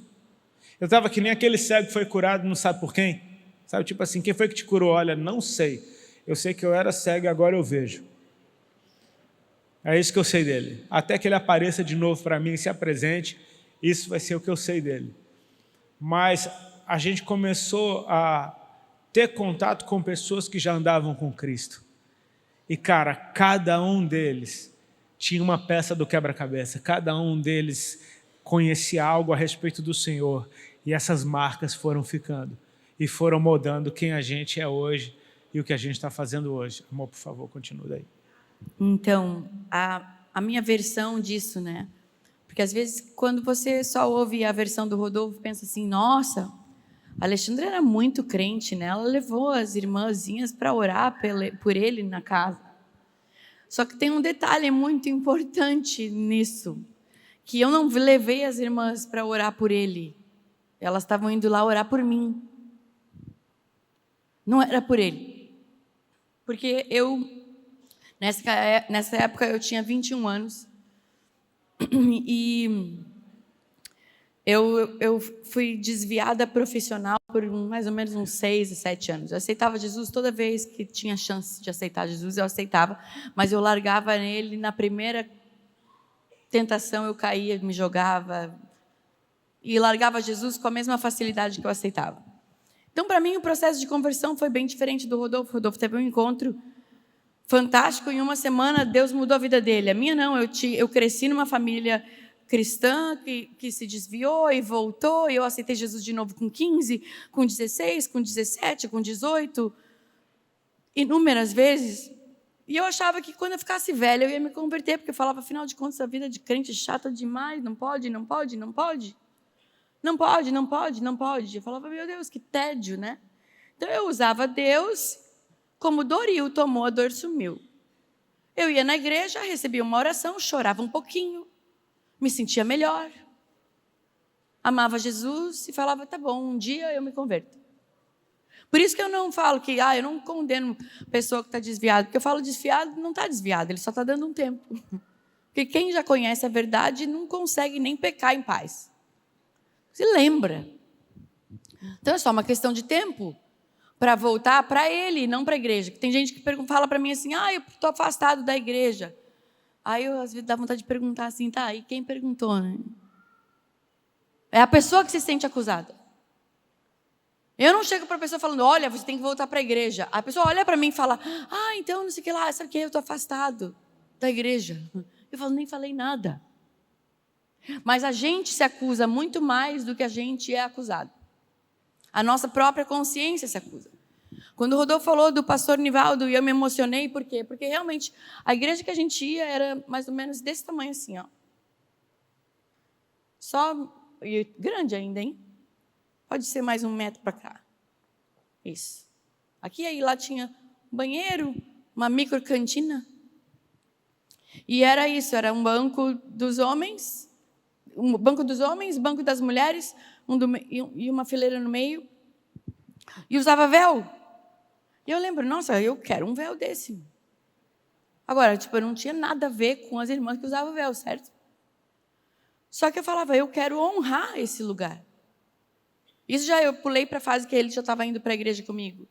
Eu estava que nem aquele cego que foi curado, não sabe por quem? Sabe, tipo assim, quem foi que te curou? Olha, não sei. Eu sei que eu era cego e agora eu vejo. É isso que eu sei dele. Até que ele apareça de novo para mim e se apresente, isso vai ser o que eu sei dele. Mas a gente começou a ter contato com pessoas que já andavam com Cristo. E, cara, cada um deles tinha uma peça do quebra-cabeça. Cada um deles conhecia algo a respeito do Senhor. E essas marcas foram ficando. E foram moldando quem a gente é hoje e o que a gente está fazendo hoje. Amor, por favor, continue daí. Então, a minha versão disso, né? Porque às vezes, quando você só ouve a versão do Rodolfo, pensa assim, nossa, a Alexandra era muito crente, né? Ela levou as irmãzinhas para orar por ele na casa. Só que tem um detalhe muito importante nisso, que eu não levei as irmãs para orar por ele. Elas estavam indo lá orar por mim. Não era por ele. Porque nessa época eu tinha 21 anos e eu fui desviada profissional por mais ou menos uns 6 a 7 anos. Eu aceitava Jesus toda vez que tinha chance de aceitar Jesus, eu aceitava, mas eu largava nele na primeira tentação eu caía, me jogava e largava Jesus com a mesma facilidade que eu aceitava. Então, para mim, o processo de conversão foi bem diferente do Rodolfo. O Rodolfo teve um encontro fantástico. Em uma semana, Deus mudou a vida dele. A minha não. Eu cresci numa família cristã que se desviou e voltou. E eu aceitei Jesus de novo com 15, com 16, com 17, com 18. Inúmeras vezes. E eu achava que quando eu ficasse velha, eu ia me converter. Porque eu falava, afinal de contas, a vida de crente é chata demais. Não pode, não pode, não pode. Não pode, não pode, não pode. Eu falava, meu Deus, que tédio, né? Então, eu usava Deus como Doril tomou, a dor sumiu. Eu ia na igreja, recebia uma oração, chorava um pouquinho, me sentia melhor. Amava Jesus e falava, tá bom, um dia eu me converto. Por isso que eu não falo que, eu não condeno pessoa que está desviada, porque eu falo desviado, não está desviado, ele só está dando um tempo. Porque quem já conhece a verdade não consegue nem pecar em paz. Se lembra. Então é só uma questão de tempo para voltar para ele, não para a igreja. Tem gente que fala para mim assim, eu estou afastado da igreja. Aí eu às vezes dá vontade de perguntar assim, tá, e quem perguntou, né? É a pessoa que se sente acusada. Eu não chego para a pessoa falando, olha, você tem que voltar para a igreja. A pessoa olha para mim e fala, então não sei o que lá, sabe o que? Eu estou afastado da igreja. Eu falo, nem falei nada. Mas a gente se acusa muito mais do que a gente é acusado. A nossa própria consciência se acusa. Quando o Rodolfo falou do pastor Nivaldo, e eu me emocionei, por quê? Porque realmente a igreja que a gente ia era mais ou menos desse tamanho assim, ó. E grande ainda, hein? Pode ser mais 1 metro para cá. Isso. Aqui e lá tinha banheiro, uma micro cantina. E era isso, era um banco dos homens, banco das mulheres, e uma fileira no meio. E usava véu. E eu lembro, nossa, eu quero um véu desse. Agora, eu não tinha nada a ver com as irmãs que usavam véu, certo? Só que eu falava, eu quero honrar esse lugar. Isso eu pulei para a fase que ele já estava indo para a igreja comigo.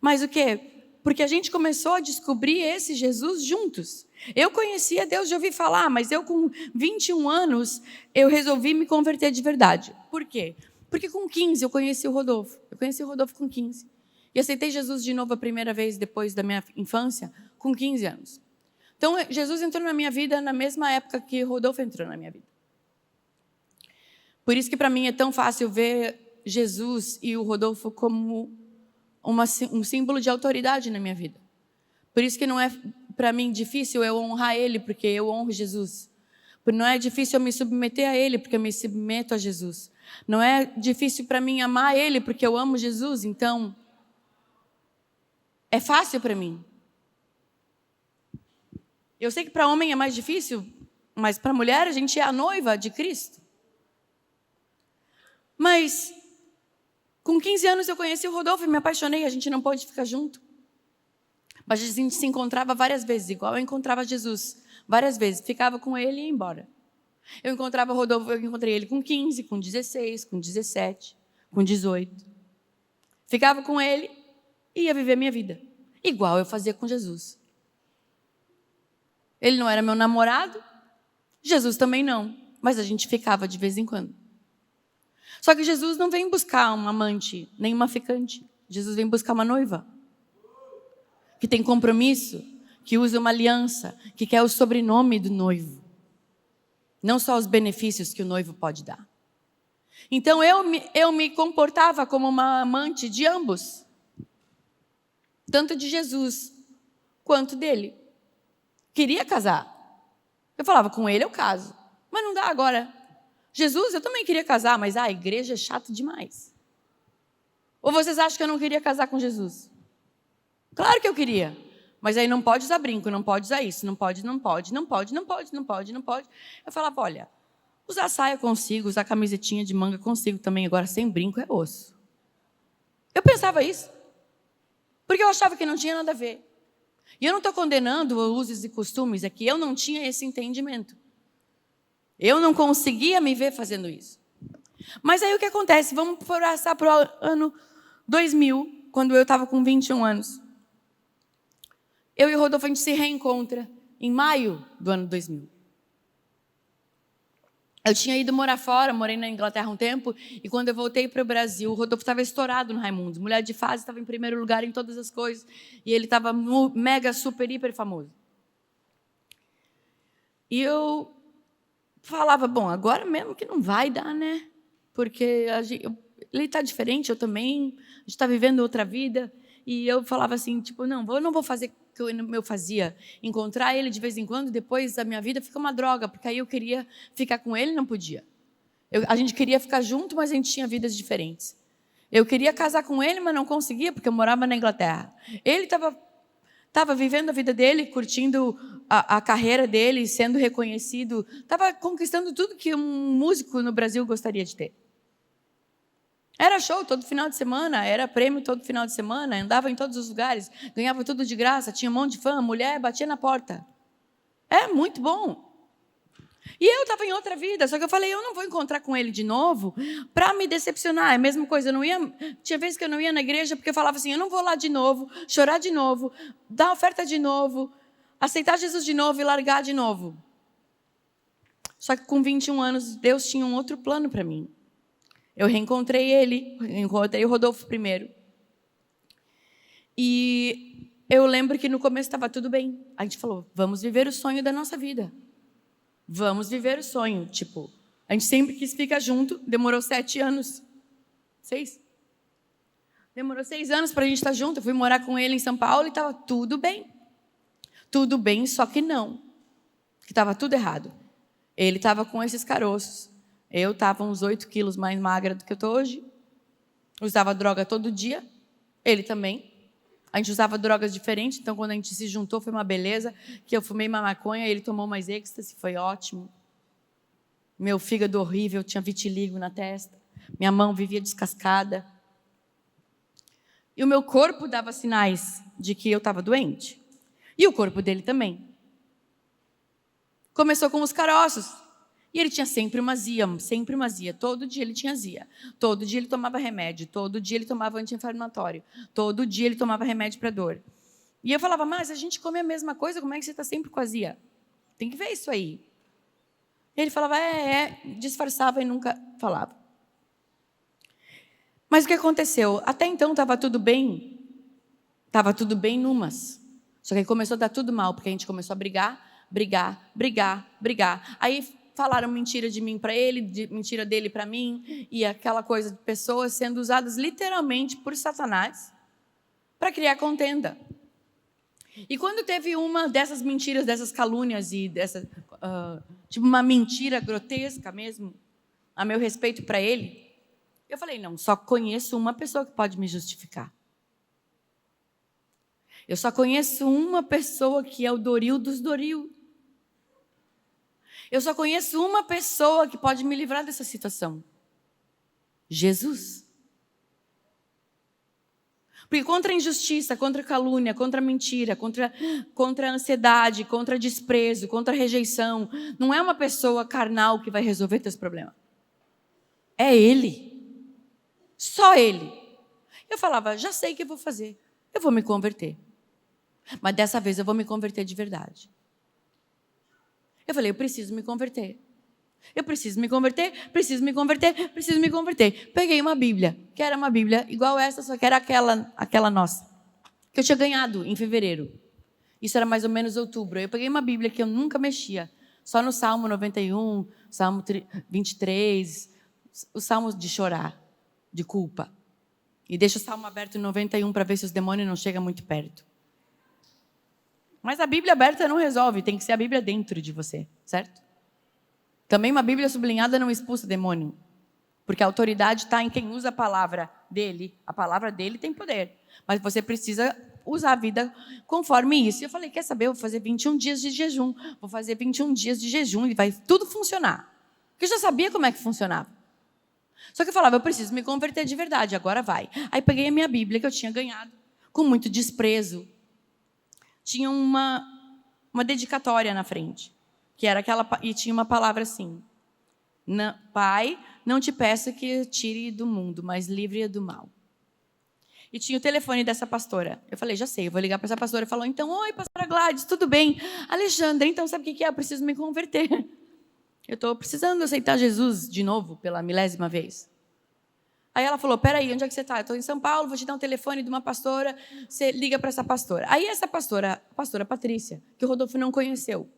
Mas o quê? Porque a gente começou a descobrir esse Jesus juntos. Eu conhecia Deus, já ouvi falar, mas eu com 21 anos, eu resolvi me converter de verdade. Por quê? Porque com 15 eu conheci o Rodolfo. Eu conheci o Rodolfo com 15. E aceitei Jesus de novo a primeira vez depois da minha infância, com 15 anos. Então, Jesus entrou na minha vida na mesma época que o Rodolfo entrou na minha vida. Por isso que para mim é tão fácil ver Jesus e o Rodolfo como um símbolo de autoridade na minha vida. Por isso que não é para mim difícil eu honrar ele, porque eu honro Jesus. Não é difícil eu me submeter a ele, porque eu me submeto a Jesus. Não é difícil para mim amar ele, porque eu amo Jesus. Então, é fácil para mim. Eu sei que para homem é mais difícil, mas para mulher a gente é a noiva de Cristo. Mas com 15 anos eu conheci o Rodolfo e me apaixonei, a gente não pôde ficar junto. Mas a gente se encontrava várias vezes, igual eu encontrava Jesus. Várias vezes, ficava com ele e ia embora. Eu encontrava o Rodolfo, eu encontrei ele com 15, com 16, com 17, com 18. Ficava com ele e ia viver minha vida. Igual eu fazia com Jesus. Ele não era meu namorado, Jesus também não. Mas a gente ficava de vez em quando. Só que Jesus não vem buscar uma amante, nem uma ficante. Jesus vem buscar uma noiva. Que tem compromisso, que usa uma aliança, que quer o sobrenome do noivo. Não só os benefícios que o noivo pode dar. Então eu me comportava como uma amante de ambos. Tanto de Jesus quanto dele. Queria casar. Eu falava, com ele eu caso. Mas não dá agora. Jesus, eu também queria casar, mas a igreja é chata demais. Ou vocês acham que eu não queria casar com Jesus? Claro que eu queria. Mas aí não pode usar brinco, não pode usar isso, não pode. Eu falava, olha, usar saia consigo, usar camisetinha de manga consigo também, agora sem brinco é osso. Eu pensava isso. Porque eu achava que não tinha nada a ver. E eu não estou condenando usos e costumes, é que eu não tinha esse entendimento. Eu não conseguia me ver fazendo isso. Mas aí o que acontece? Vamos passar para o ano 2000, quando eu estava com 21 anos. Eu e o Rodolfo, a gente se reencontra em maio do ano 2000. Eu tinha ido morar fora, morei na Inglaterra um tempo, e quando eu voltei para o Brasil, o Rodolfo estava estourado no Raimundos. Mulher de Fase estava em primeiro lugar em todas as coisas, e ele estava mega, super, hiper famoso. E eu falava, bom, agora mesmo que não vai dar, né? Porque ele está diferente, eu também, a gente está vivendo outra vida. E eu falava assim, tipo, não, eu não vou fazer o que eu fazia, encontrar ele de vez em quando, depois a minha vida fica uma droga, porque aí eu queria ficar com ele e não podia. A gente queria ficar junto, mas a gente tinha vidas diferentes. Eu queria casar com ele, mas não conseguia, porque eu morava na Inglaterra. Ele estava vivendo a vida dele, curtindo a carreira dele, sendo reconhecido, estava conquistando tudo que um músico no Brasil gostaria de ter. Era show todo final de semana, era prêmio todo final de semana, andava em todos os lugares, ganhava tudo de graça, tinha um monte de fã, mulher batia na porta. É muito bom. E eu estava em outra vida, só que eu falei, eu não vou encontrar com ele de novo para me decepcionar. É a mesma coisa, tinha vezes que eu não ia na igreja porque eu falava assim, eu não vou lá de novo, chorar de novo, dar oferta de novo, aceitar Jesus de novo e largar de novo. Só que com 21 anos, Deus tinha um outro plano para mim. Eu reencontrei ele, encontrei o Rodolfo primeiro. E eu lembro que no começo estava tudo bem. A gente falou, vamos viver o sonho da nossa vida. Vamos viver o sonho. Tipo, a gente sempre quis ficar junto, demorou 7 anos. 6? Demorou 6 anos para a gente estar junto. Eu fui morar com ele em São Paulo e estava tudo bem. Tudo bem, só que não. Que estava tudo errado. Ele estava com esses caroços. Eu estava uns 8 quilos mais magra do que eu estou hoje. Usava droga todo dia. Ele também. A gente usava drogas diferentes, então quando a gente se juntou foi uma beleza, que eu fumei uma maconha, ele tomou mais êxtase, foi ótimo. Meu fígado horrível, tinha vitiligo na testa. Minha mão vivia descascada. E o meu corpo dava sinais de que eu estava doente. E o corpo dele também. Começou com os caroços. E ele tinha sempre uma azia. Todo dia ele tinha azia. Todo dia ele tomava remédio. Todo dia ele tomava anti-inflamatório. Todo dia ele tomava remédio para dor. E eu falava, mas a gente come a mesma coisa, como é que você está sempre com azia? Tem que ver isso aí. Ele falava, disfarçava e nunca falava. Mas o que aconteceu? Até então estava tudo bem. Estava tudo bem numas. Só que aí começou a dar tudo mal, porque a gente começou a brigar. Aí falaram mentira de mim para ele, mentira dele para mim, e aquela coisa de pessoas sendo usadas literalmente por Satanás para criar contenda. E quando teve uma dessas mentiras, dessas calúnias e tipo uma mentira grotesca mesmo, a meu respeito para ele, eu falei, não, só conheço uma pessoa que pode me justificar. Eu só conheço uma pessoa que é o Doril dos Doril. Eu só conheço uma pessoa que pode me livrar dessa situação. Jesus. Porque contra a injustiça, contra a calúnia, contra a mentira, contra a ansiedade, contra o desprezo, contra a rejeição, não é uma pessoa carnal que vai resolver teus problemas. É Ele. Só Ele. Eu falava, já sei o que eu vou fazer. Eu vou me converter. Mas dessa vez eu vou me converter de verdade. Eu falei, eu preciso me converter. Peguei uma Bíblia, que era uma Bíblia igual essa, só que era aquela nossa, que eu tinha ganhado em fevereiro. Isso era mais ou menos outubro. Eu peguei uma Bíblia que eu nunca mexia, só no Salmo 91, Salmo 23, os salmos de chorar, de culpa. E deixa o Salmo aberto em 91 para ver se os demônios não chegam muito perto. Mas a Bíblia aberta não resolve, tem que ser a Bíblia dentro de você, certo? Também uma Bíblia sublinhada não expulsa demônio, porque a autoridade está em quem usa a palavra dele. A palavra dele tem poder, mas você precisa usar a vida conforme isso. E eu falei, quer saber, eu vou fazer 21 dias de jejum, e vai tudo funcionar. Porque eu já sabia como é que funcionava. Só que eu falava, eu preciso me converter de verdade, agora vai. Aí peguei a minha Bíblia que eu tinha ganhado, com muito desprezo. Tinha uma dedicatória na frente, que era e tinha uma palavra assim: Pai, não te peço que tire do mundo, mas livre-a do mal. E tinha o telefone dessa pastora. Eu falei, já sei, eu vou ligar para essa pastora. Falou, então, oi, pastora Gladys, tudo bem? Alexandra, então sabe o que é? Eu preciso me converter. eu estou precisando aceitar Jesus de novo, pela milésima vez. Aí ela falou, peraí, onde é que você está? Eu estou em São Paulo, vou te dar um telefone de uma pastora, você liga para essa pastora. Aí essa pastora, a pastora Patrícia, que o Rodolfo não conheceu,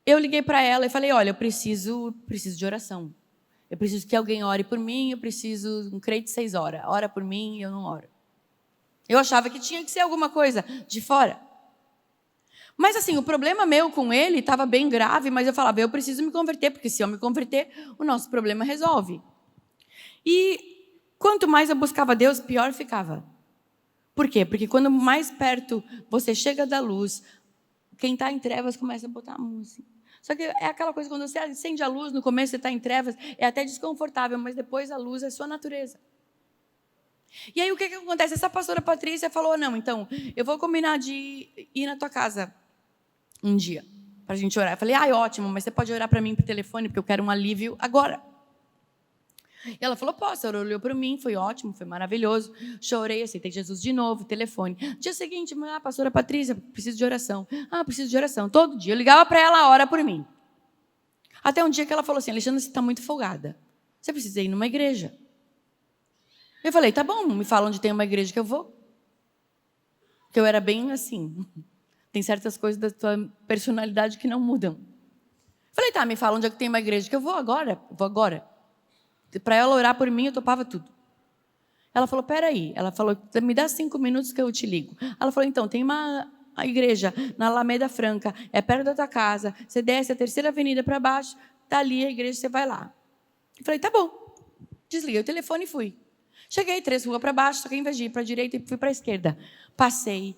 eu liguei para ela e falei, olha, eu preciso de oração. Eu preciso que alguém ore por mim, eu preciso, um crente 6 horas, ora por mim e eu não oro. Eu achava que tinha que ser alguma coisa de fora. Mas assim, o problema meu com ele estava bem grave, mas eu falava, eu preciso me converter, porque se eu me converter, o nosso problema resolve. E quanto mais eu buscava Deus, pior ficava. Por quê? Porque quando mais perto você chega da luz, quem está em trevas começa a botar a mão assim. Só que é aquela coisa, quando você acende a luz, no começo você está em trevas, é até desconfortável, mas depois a luz é sua natureza. E aí o que acontece? Essa pastora Patrícia falou, não, então, eu vou combinar de ir na tua casa um dia, para a gente orar. Eu falei, ótimo, mas você pode orar para mim por telefone, porque eu quero um alívio agora. E ela falou, posso. Ela olhou para mim, foi ótimo, foi maravilhoso. Chorei, aceitei Jesus de novo, telefone. Dia seguinte, pastora Patrícia, preciso de oração. Preciso de oração. Todo dia eu ligava para ela, ora por mim. Até um dia que ela falou assim, Alexandra, você está muito folgada. Você precisa ir numa igreja. Eu falei, tá bom, me fala onde tem uma igreja que eu vou. Porque eu era bem assim. Tem certas coisas da tua personalidade que não mudam. Eu falei, tá, me fala onde é que tem uma igreja que eu vou agora. Vou agora. Para ela orar por mim, eu topava tudo. Ela falou, peraí. Ela falou, me dá 5 minutos que eu te ligo. Ela falou, então, tem uma igreja na Alameda Franca, é perto da tua casa, você desce a 3ª avenida para baixo, está ali a igreja, você vai lá. Eu falei, tá bom. Desliguei o telefone e fui. Cheguei 3 ruas para baixo, só que ao invés de ir para a direita, fui para a esquerda. Passei,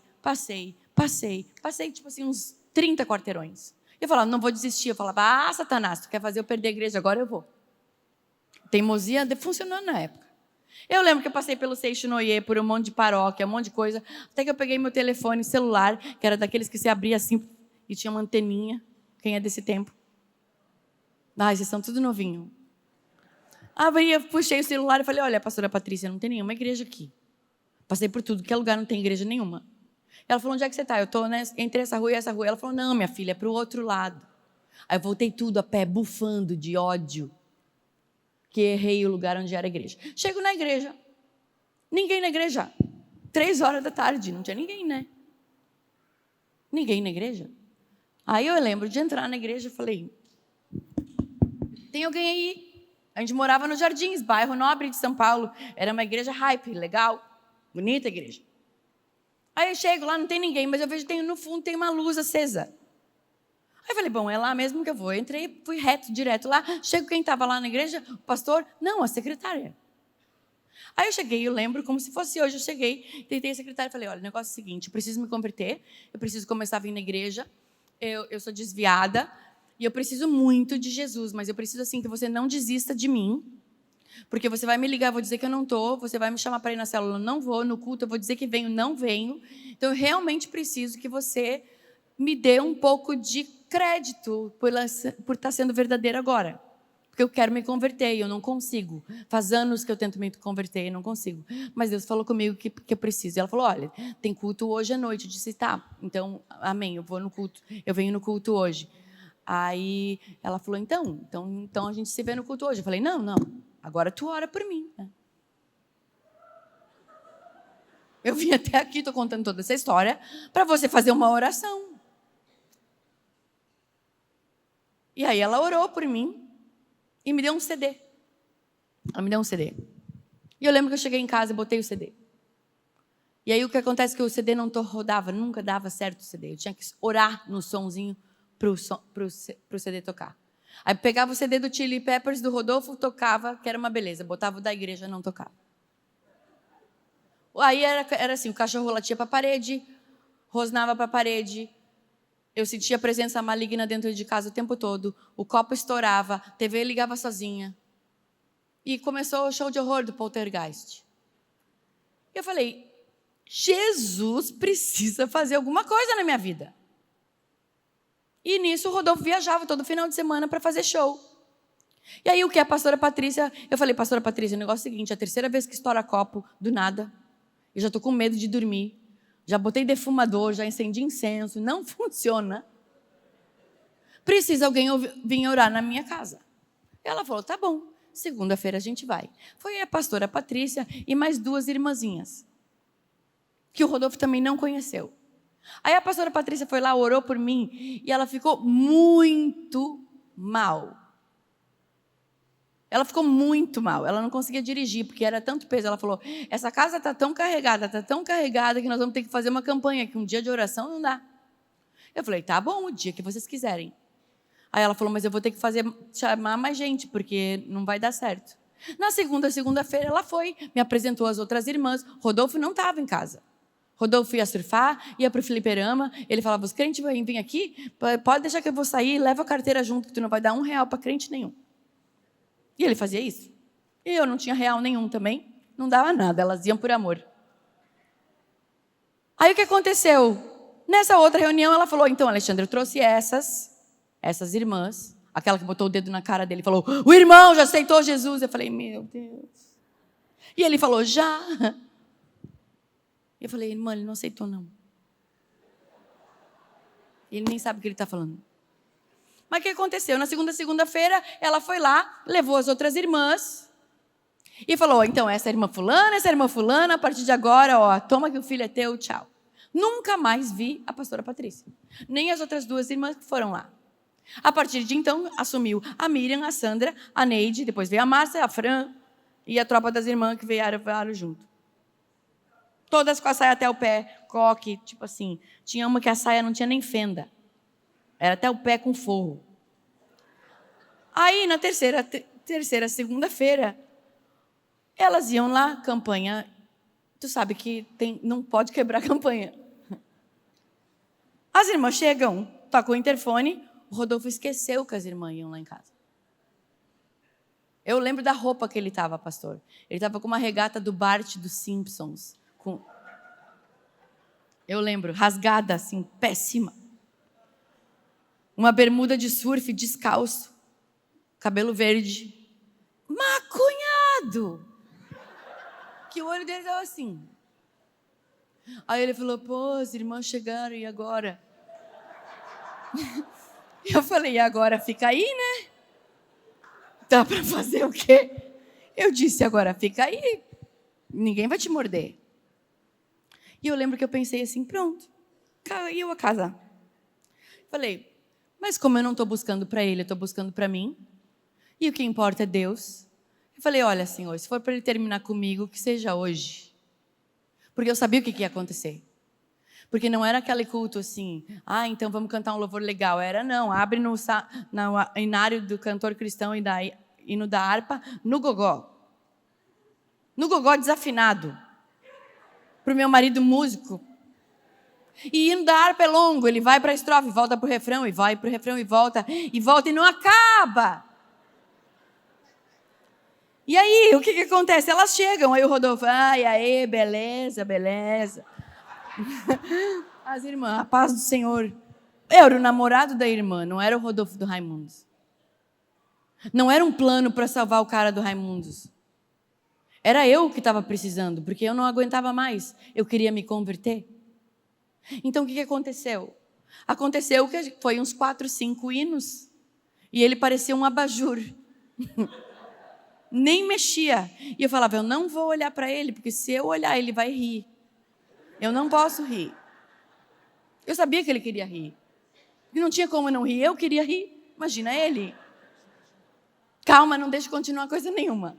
tipo assim, uns 30 quarteirões. Eu falava, não vou desistir. Eu falava, Satanás, tu quer fazer eu perder a igreja, agora eu vou. Teimosia funcionando na época. Eu lembro que eu passei pelo Seixo Noie, por um monte de paróquia, um monte de coisa, até que eu peguei meu telefone celular, que era daqueles que se abria assim e tinha uma anteninha. Quem é desse tempo? Vocês são tudo novinho. Abri, eu puxei o celular e falei, olha, pastora Patrícia, não tem nenhuma igreja aqui. Passei por tudo, que lugar não tem igreja nenhuma. Ela falou, onde é que você está? Eu estou entre essa rua e essa rua. Ela falou, não, minha filha, é para o outro lado. Aí eu voltei tudo a pé, bufando de ódio, que errei o lugar onde era a igreja. Chego na igreja, ninguém na igreja. 3 horas da tarde, não tinha ninguém, né? Ninguém na igreja. Aí eu lembro de entrar na igreja e falei, tem alguém aí? A gente morava nos Jardins, bairro nobre de São Paulo. Era uma igreja hype, legal, bonita igreja. Aí eu chego lá, não tem ninguém, mas eu vejo que no fundo tem uma luz acesa. Aí eu falei, bom, é lá mesmo que eu vou. Eu entrei, fui direto lá. Chego, quem estava lá na igreja? O pastor? Não, a secretária. Aí eu cheguei, eu lembro como se fosse hoje. Eu cheguei, tentei a secretária e falei, olha, o negócio é o seguinte, eu preciso me converter, eu preciso começar a vir na igreja, eu sou desviada, e eu preciso muito de Jesus, mas eu preciso assim que você não desista de mim, porque você vai me ligar, eu vou dizer que eu não estou, você vai me chamar para ir na célula, eu não vou, no culto eu vou dizer que venho, não venho. Então eu realmente preciso que você me dê um pouco de crédito por estar sendo verdadeira agora. Porque eu quero me converter e eu não consigo. Faz anos que eu tento me converter e não consigo. Mas Deus falou comigo que eu preciso. E ela falou, olha, tem culto hoje à noite. Eu disse, tá, então, amém, eu vou no culto. Eu venho no culto hoje. Aí ela falou, então a gente se vê no culto hoje. Eu falei, não, agora tu ora por mim. Eu vim até aqui, estou contando toda essa história, para você fazer uma oração. E aí ela orou por mim e me deu um CD. Ela me deu um CD. E eu lembro que eu cheguei em casa e botei o CD. E aí o que acontece é que o CD não rodava, nunca dava certo o CD. Eu tinha que orar no sonzinho para o CD tocar. Aí pegava o CD do Chili Peppers, do Rodolfo, tocava, que era uma beleza. Botava o da igreja, não tocava. Aí era assim, o cachorro latia para a parede, rosnava para a parede. Eu sentia a presença maligna dentro de casa o tempo todo. O copo estourava, a TV ligava sozinha. E começou o show de horror do Poltergeist. Eu falei, Jesus precisa fazer alguma coisa na minha vida. E nisso o Rodolfo viajava todo final de semana para fazer show. E aí o que a pastora Patrícia... Eu falei, pastora Patrícia, o negócio é o seguinte, é a 3ª vez que estoura copo, do nada. Eu já estou com medo de dormir. Já botei defumador, já acendi incenso, não funciona. Precisa alguém vir orar na minha casa. Ela falou, tá bom, segunda-feira a gente vai. Foi a pastora Patrícia e mais 2 irmãzinhas, que o Rodolfo também não conheceu. Aí a pastora Patrícia foi lá, orou por mim, e ela ficou muito mal. Ela ficou muito mal, ela não conseguia dirigir, porque era tanto peso. Ela falou, essa casa está tão carregada, que nós vamos ter que fazer uma campanha, que um dia de oração não dá. Eu falei, tá bom, o dia que vocês quiserem. Aí ela falou, mas eu vou ter que chamar mais gente, porque não vai dar certo. Na segunda-feira, ela foi, me apresentou as outras irmãs. Rodolfo não estava em casa. Rodolfo ia surfar, ia para o fliperama. Ele falava, os crentes vão vir aqui, pode deixar que eu vou sair, leva a carteira junto, que tu não vai dar R$1 para crente nenhum. E ele fazia isso. E eu não tinha real nenhum também, não dava nada, elas iam por amor. Aí o que aconteceu? Nessa outra reunião, ela falou, então, Alexandre, eu trouxe essas irmãs, aquela que botou o dedo na cara dele e falou, o irmão já aceitou Jesus. Eu falei, meu Deus. E ele falou, já. Eu falei, irmã, ele não aceitou, não. Ele nem sabe o que ele está falando. Mas o que aconteceu? Na segunda-feira, ela foi lá, levou as outras irmãs e falou, então, essa irmã fulana, a partir de agora, ó, toma que o filho é teu, tchau. Nunca mais vi a pastora Patrícia, nem as outras 2 irmãs que foram lá. A partir de então, assumiu a Miriam, a Sandra, a Neide, depois veio a Márcia, a Fran e a tropa das irmãs que vieram junto. Todas com a saia até o pé, coque, tipo assim. Tinha uma que a saia não tinha nem fenda. Era até o pé com forro. Aí, na terceira segunda-feira, elas iam lá, campanha. Tu sabe que não pode quebrar campanha. As irmãs chegam, tocam o interfone, o Rodolfo esqueceu que as irmãs iam lá em casa. Eu lembro da roupa que ele estava, pastor. Ele estava com uma regata do Bart dos Simpsons. Eu lembro, rasgada assim, péssima. Uma bermuda de surf descalço, cabelo verde, maconhado, que o olho dele estava assim. Aí ele falou, pô, as irmãs chegaram, e agora? Eu falei, e agora fica aí, né? Dá para fazer o quê? Eu disse, agora fica aí, ninguém vai te morder. E eu lembro que eu pensei assim, pronto, caiu a casa. Falei, mas como eu não estou buscando para ele, eu estou buscando para mim. E o que importa é Deus. Eu falei, olha, Senhor, se for para ele terminar comigo, que seja hoje. Porque eu sabia o que ia acontecer. Porque não era aquele culto assim, então vamos cantar um louvor legal. Era não, abre no inário do cantor cristão e no da harpa, no gogó. No gogó desafinado. Para o meu marido músico. E hino da harpa é longo, ele vai para a estrofe, volta para o refrão, e vai para o refrão, e volta, e não acaba. E aí, o que acontece? Elas chegam, aí o Rodolfo, aí, beleza. As irmãs, a paz do Senhor. Eu era o namorado da irmã, não era o Rodolfo do Raimundos. Não era um plano para salvar o cara do Raimundos. Era eu que estava precisando, porque eu não aguentava mais. Eu queria me converter. Então, o que aconteceu? Aconteceu que foi uns 4, 5 hinos. E ele parecia um abajur. Nem mexia. E eu falava, eu não vou olhar para ele, porque se eu olhar, ele vai rir. Eu não posso rir. Eu sabia que ele queria rir. E não tinha como não rir. Eu queria rir. Imagina ele. Calma, não deixe continuar coisa nenhuma.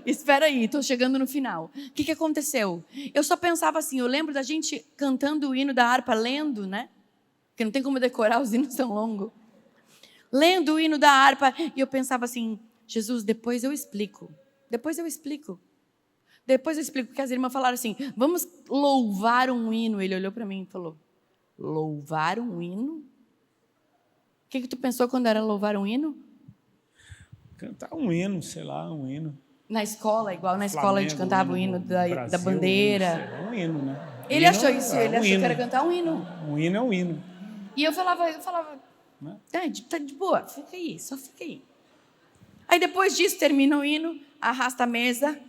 Espera aí, estou chegando no final. O que aconteceu? Eu só pensava assim, eu lembro da gente cantando o hino da harpa, lendo, né? Porque não tem como decorar, os hinos são longos. Lendo o hino da harpa, e eu pensava assim, Jesus, depois eu explico. Porque as irmãs falaram assim, vamos louvar um hino. Ele olhou para mim e falou, louvar um hino? O que tu pensou quando era louvar um hino? Cantar um hino, sei lá, um hino. Na escola, igual na escola a gente cantava o hino da bandeira. Um hino, né? Ele achou isso, ele achou que era cantar um hino. Um hino é um hino. E eu falava, tá de boa, fica aí, só fica aí. Aí depois disso, termina o hino, arrasta a mesa.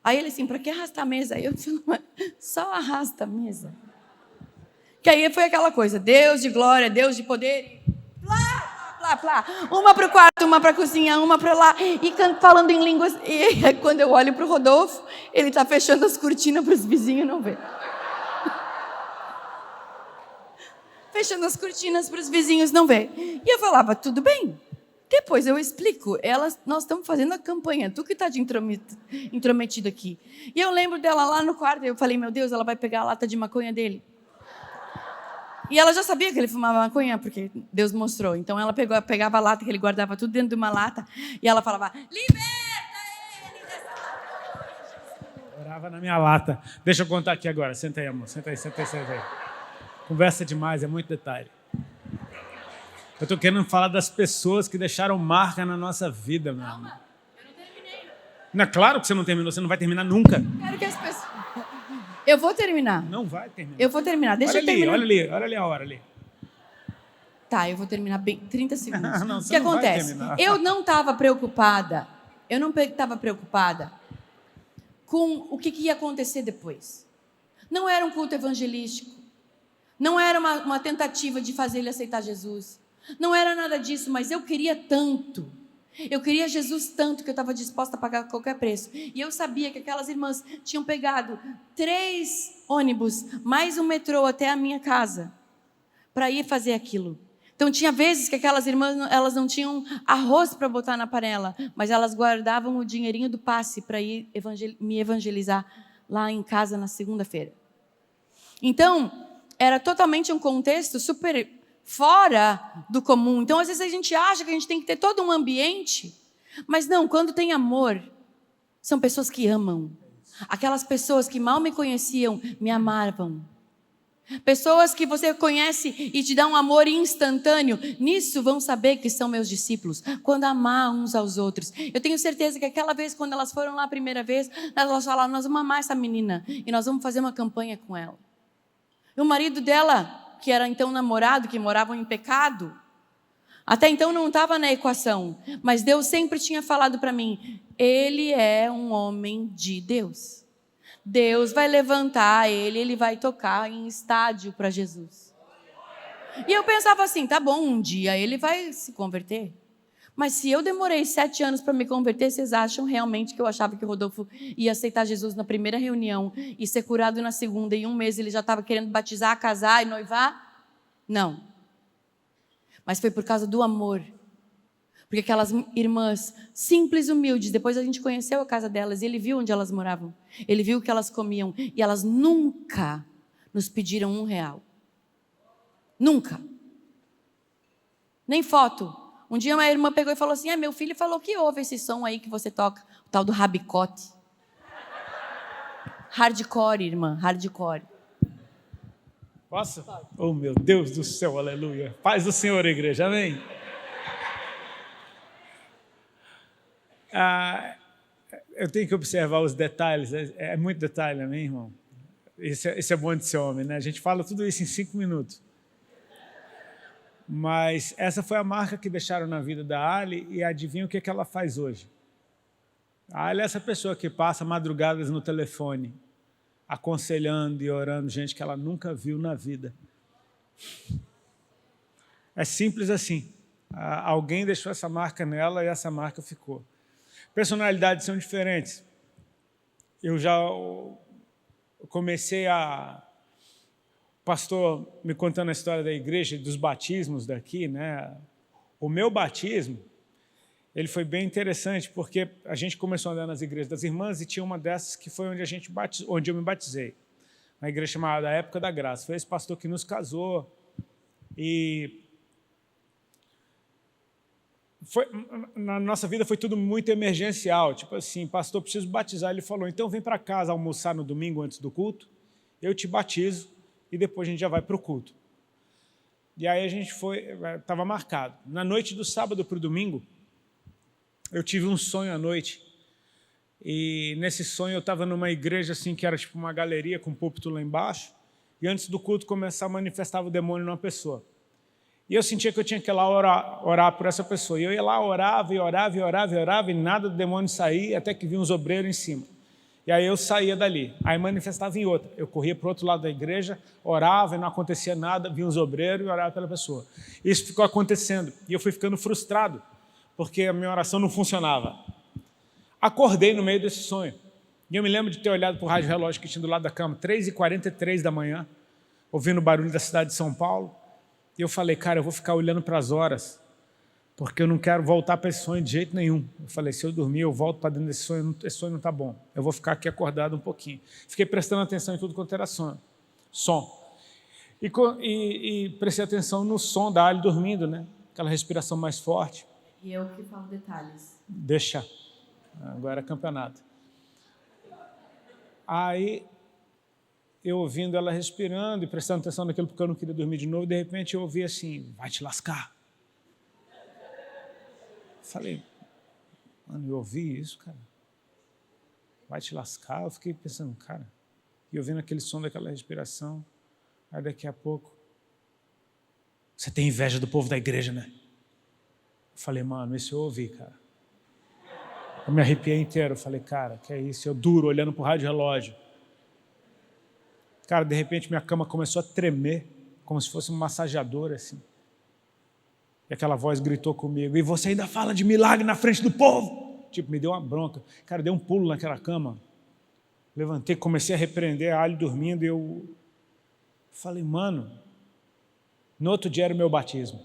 Aí ele assim, para que arrastar a mesa? Aí eu falei, só arrasta a mesa. Que aí foi aquela coisa, Deus de glória, Deus de poder, blá, blá, plá. Uma para o quarto, uma para a cozinha, uma para lá. E falando em línguas. E quando eu olho para o Rodolfo, ele está fechando as cortinas para os vizinhos não ver. Fechando as cortinas para os vizinhos não ver. E eu falava, tudo bem. Depois eu explico. Nós estamos fazendo a campanha. Tu que está de intrometido aqui. E eu lembro dela lá no quarto. Eu falei, meu Deus, ela vai pegar a lata de maconha dele. E ela já sabia que ele fumava maconha, porque Deus mostrou. Então ela pegava a lata, que ele guardava tudo dentro de uma lata. E ela falava, liberta ele dessa lata. Orava na minha lata. Deixa eu contar aqui agora. Senta aí, amor. Senta aí. Conversa demais, é muito detalhe. Eu estou querendo falar das pessoas que deixaram marca na nossa vida, meu amor. Eu não terminei. Não é claro que você não terminou, você não vai terminar nunca. Quero que as pessoas... Eu vou terminar. Não vai terminar. Eu vou terminar. Deixa eu terminar. Olha ali a hora ali. Tá, eu vou terminar bem 30 segundos. Não, o que acontece? Eu não estava preocupada. Com o que ia acontecer depois. Não era um culto evangelístico. Não era uma tentativa de fazer ele aceitar Jesus. Não era nada disso, mas eu queria tanto. Eu queria Jesus tanto que eu estava disposta a pagar qualquer preço. E eu sabia que aquelas irmãs tinham pegado 3 ônibus, mais um metrô até a minha casa, para ir fazer aquilo. Então tinha vezes que aquelas irmãs, elas não tinham arroz para botar na panela, mas elas guardavam o dinheirinho do passe para ir me evangelizar lá em casa na segunda-feira. Então, era totalmente um contexto super fora do comum. Então, às vezes a gente acha que a gente tem que ter todo um ambiente, mas não, quando tem amor, são pessoas que amam. Aquelas pessoas que mal me conheciam, me amavam. Pessoas que você conhece e te dão um amor instantâneo, nisso vão saber que são meus discípulos, quando amar uns aos outros. Eu tenho certeza que aquela vez, quando elas foram lá a primeira vez, elas falaram, nós vamos amar essa menina e nós vamos fazer uma campanha com ela. E o marido dela, que era então namorado, que moravam em pecado, até então não estava na equação, mas Deus sempre tinha falado para mim, ele é um homem de Deus. Deus vai levantar ele vai tocar em estádio para Jesus. E eu pensava assim, tá bom, um dia ele vai se converter. Mas se eu demorei 7 anos para me converter, vocês acham realmente que eu achava que o Rodolfo ia aceitar Jesus na primeira reunião e ser curado na segunda, e 1 mês ele já estava querendo batizar, casar e noivar? Não. Mas foi por causa do amor. Porque aquelas irmãs simples, humildes, depois a gente conheceu a casa delas e ele viu onde elas moravam. Ele viu o que elas comiam e elas nunca nos pediram R$1. Nunca. Nem foto. Um dia uma irmã pegou e falou assim, meu filho falou que ouve esse som aí que você toca, o tal do rabicote. Hardcore, irmã, hardcore. Posso? Oh, meu Deus do céu, aleluia. Paz do Senhor, igreja, amém? Eu tenho que observar os detalhes, é muito detalhe, amém, irmão? Isso é bom de ser homem, né? A gente fala tudo isso em 5 minutos. Mas essa foi a marca que deixaram na vida da Ali, e adivinha o que ela faz hoje? A Ali é essa pessoa que passa madrugadas no telefone, aconselhando e orando gente que ela nunca viu na vida. É simples assim. Alguém deixou essa marca nela e essa marca ficou. Personalidades são diferentes. Eu já comecei o pastor me contando a história da igreja, dos batismos daqui, né? O meu batismo, ele foi bem interessante, porque a gente começou a andar nas igrejas das irmãs e tinha uma dessas que foi onde eu me batizei. Uma igreja chamada Época da Graça. Foi esse pastor que nos casou e... na nossa vida foi tudo muito emergencial, tipo assim, pastor, preciso batizar. Ele falou, então vem para casa almoçar no domingo antes do culto, eu te batizo e depois a gente já vai para o culto. E aí a gente estava marcado. Na noite do sábado para o domingo, eu tive um sonho à noite, e nesse sonho eu estava numa igreja assim, que era tipo uma galeria com um púlpito lá embaixo, e antes do culto começar, manifestava o demônio numa pessoa. E eu sentia que eu tinha que ir lá orar por essa pessoa. E eu ia lá, orava, e nada do demônio saía, até que vi uns obreiros em cima. E aí eu saía dali, aí manifestava em outra. Eu corria para o outro lado da igreja, orava e não acontecia nada, vinha os obreiros e orava pela pessoa. Isso ficou acontecendo e eu fui ficando frustrado, porque a minha oração não funcionava. Acordei no meio desse sonho. E eu me lembro de ter olhado para o rádio relógio que tinha do lado da cama, 3h43 da manhã, ouvindo o barulho da cidade de São Paulo. E eu falei, cara, eu vou ficar olhando para as horas, porque eu não quero voltar para esse sonho de jeito nenhum. Eu falei, se eu dormir, eu volto para dentro desse sonho, esse sonho não está bom. Eu vou ficar aqui acordado um pouquinho. Fiquei prestando atenção em tudo quanto era som. E prestei atenção no som da Ali dormindo, né? Aquela respiração mais forte. E eu que falo detalhes. Deixa. Agora é campeonato. Aí, eu ouvindo ela respirando e prestando atenção naquilo porque eu não queria dormir de novo, de repente eu ouvi assim, vai te lascar. Falei, mano, eu ouvi isso, cara. Vai te lascar. Eu fiquei pensando, cara, e ouvindo aquele som daquela respiração, aí daqui a pouco, você tem inveja do povo da igreja, né? Eu falei, mano, isso eu ouvi, cara. Eu me arrepiei inteiro. Eu falei, cara, que é isso? Eu duro, olhando para o rádio relógio. Cara, de repente minha cama começou a tremer, como se fosse um massageador, assim. E aquela voz gritou comigo, e você ainda fala de milagre na frente do povo? Tipo, me deu uma bronca. Cara, dei um pulo naquela cama. Levantei, comecei a repreender a Ali dormindo, e eu falei, mano, no outro dia era o meu batismo.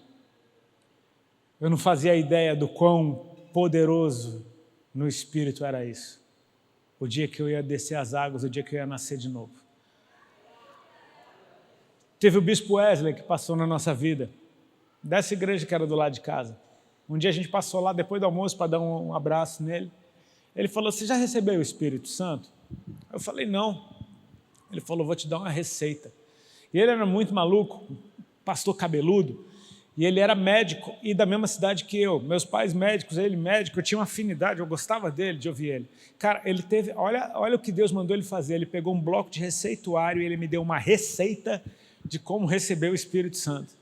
Eu não fazia ideia do quão poderoso no Espírito era isso. O dia que eu ia descer as águas, o dia que eu ia nascer de novo. Teve o bispo Wesley que passou na nossa vida, dessa igreja que era do lado de casa. Um dia a gente passou lá depois do almoço para dar um abraço nele. Ele falou, você já recebeu o Espírito Santo? Eu falei, não. Ele falou, vou te dar uma receita. E ele era muito maluco, pastor cabeludo, e ele era médico e da mesma cidade que eu. Meus pais médicos, ele médico, eu tinha uma afinidade, eu gostava dele, de ouvir ele. Cara, ele teve, olha o que Deus mandou ele fazer. Ele pegou um bloco de receituário e ele me deu uma receita de como receber o Espírito Santo.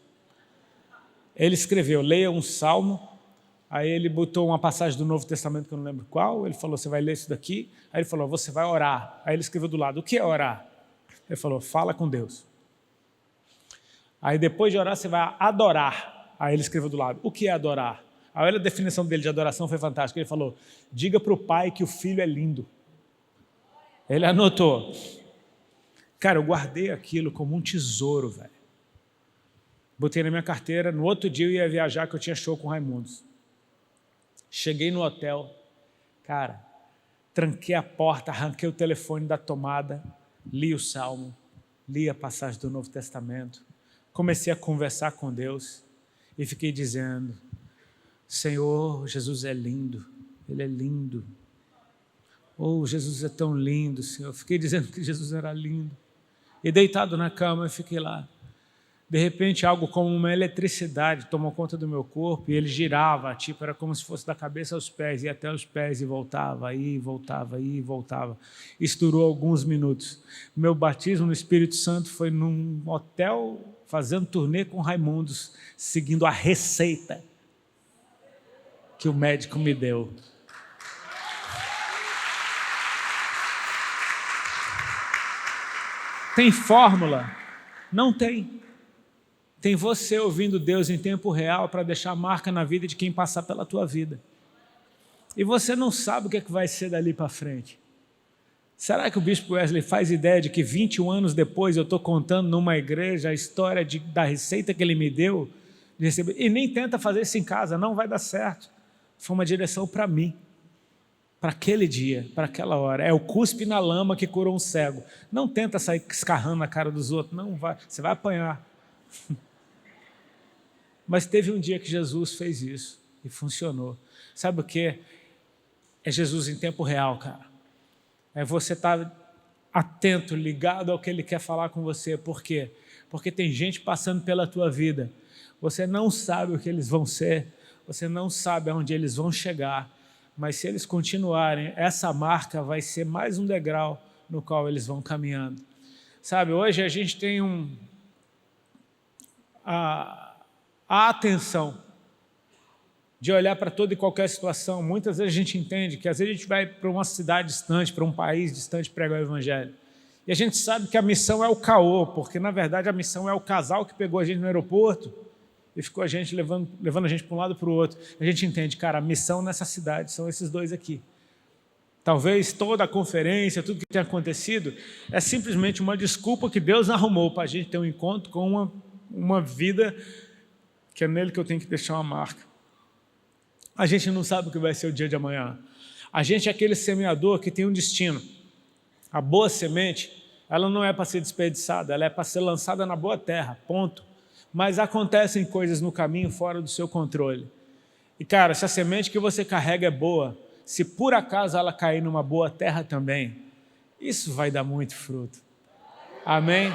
Ele escreveu, leia um salmo, aí ele botou uma passagem do Novo Testamento que eu não lembro qual, ele falou, você vai ler isso daqui, aí ele falou, você vai orar. Aí ele escreveu do lado, o que é orar? Ele falou, fala com Deus. Aí depois de orar você vai adorar. Aí ele escreveu do lado, o que é adorar? Aí olha a definição dele de adoração, foi fantástica, ele falou, diga para o pai que o filho é lindo. Ele anotou. Cara, eu guardei aquilo como um tesouro, velho. Botei na minha carteira, no outro dia eu ia viajar, que eu tinha show com Raimundos. Cheguei no hotel, cara, tranquei a porta, arranquei o telefone da tomada, li o Salmo, li a passagem do Novo Testamento, comecei a conversar com Deus e fiquei dizendo, Senhor, Jesus é lindo, Ele é lindo. Oh, Jesus é tão lindo, Senhor. Fiquei dizendo que Jesus era lindo. E deitado na cama, eu fiquei lá. De repente, algo como uma eletricidade tomou conta do meu corpo e ele girava, tipo, era como se fosse da cabeça aos pés, ia até os pés e voltava, aí voltava, aí voltava. Isso durou alguns minutos. Meu batismo no Espírito Santo foi num hotel, fazendo turnê com Raimundos, seguindo a receita que o médico me deu. Tem fórmula? Não tem. Tem você ouvindo Deus em tempo real para deixar marca na vida de quem passar pela tua vida. E você não sabe o que é que vai ser dali para frente. Será que o bispo Wesley faz ideia de que 21 anos depois eu estou contando numa igreja a história da receita que ele me deu? De receber, e nem tenta fazer isso em casa, não vai dar certo. Foi uma direção para mim. Para aquele dia, para aquela hora. É o cuspe na lama que curou um cego. Não tenta sair escarrando na cara dos outros, não vai, você vai apanhar. Mas teve um dia que Jesus fez isso e funcionou. Sabe o que? É Jesus em tempo real, cara. É você estar atento, ligado ao que Ele quer falar com você. Por quê? Porque tem gente passando pela tua vida. Você não sabe o que eles vão ser, você não sabe aonde eles vão chegar, mas se eles continuarem, essa marca vai ser mais um degrau no qual eles vão caminhando. Sabe, hoje a gente tem a atenção de olhar para toda e qualquer situação. Muitas vezes a gente entende que às vezes a gente vai para uma cidade distante, para um país distante pregar o evangelho. E a gente sabe que a missão é o caô, porque na verdade a missão é o casal que pegou a gente no aeroporto e ficou a gente levando a gente para um lado para o outro. A gente entende, cara, a missão nessa cidade são esses dois aqui. Talvez toda a conferência, tudo que tem acontecido, é simplesmente uma desculpa que Deus arrumou para a gente ter um encontro com uma vida que é nele que eu tenho que deixar uma marca. A gente não sabe o que vai ser o dia de amanhã. A gente é aquele semeador que tem um destino. A boa semente, ela não é para ser desperdiçada, ela é para ser lançada na boa terra, ponto. Mas acontecem coisas no caminho fora do seu controle. E cara, se a semente que você carrega é boa, se por acaso ela cair numa boa terra também, isso vai dar muito fruto. Amém?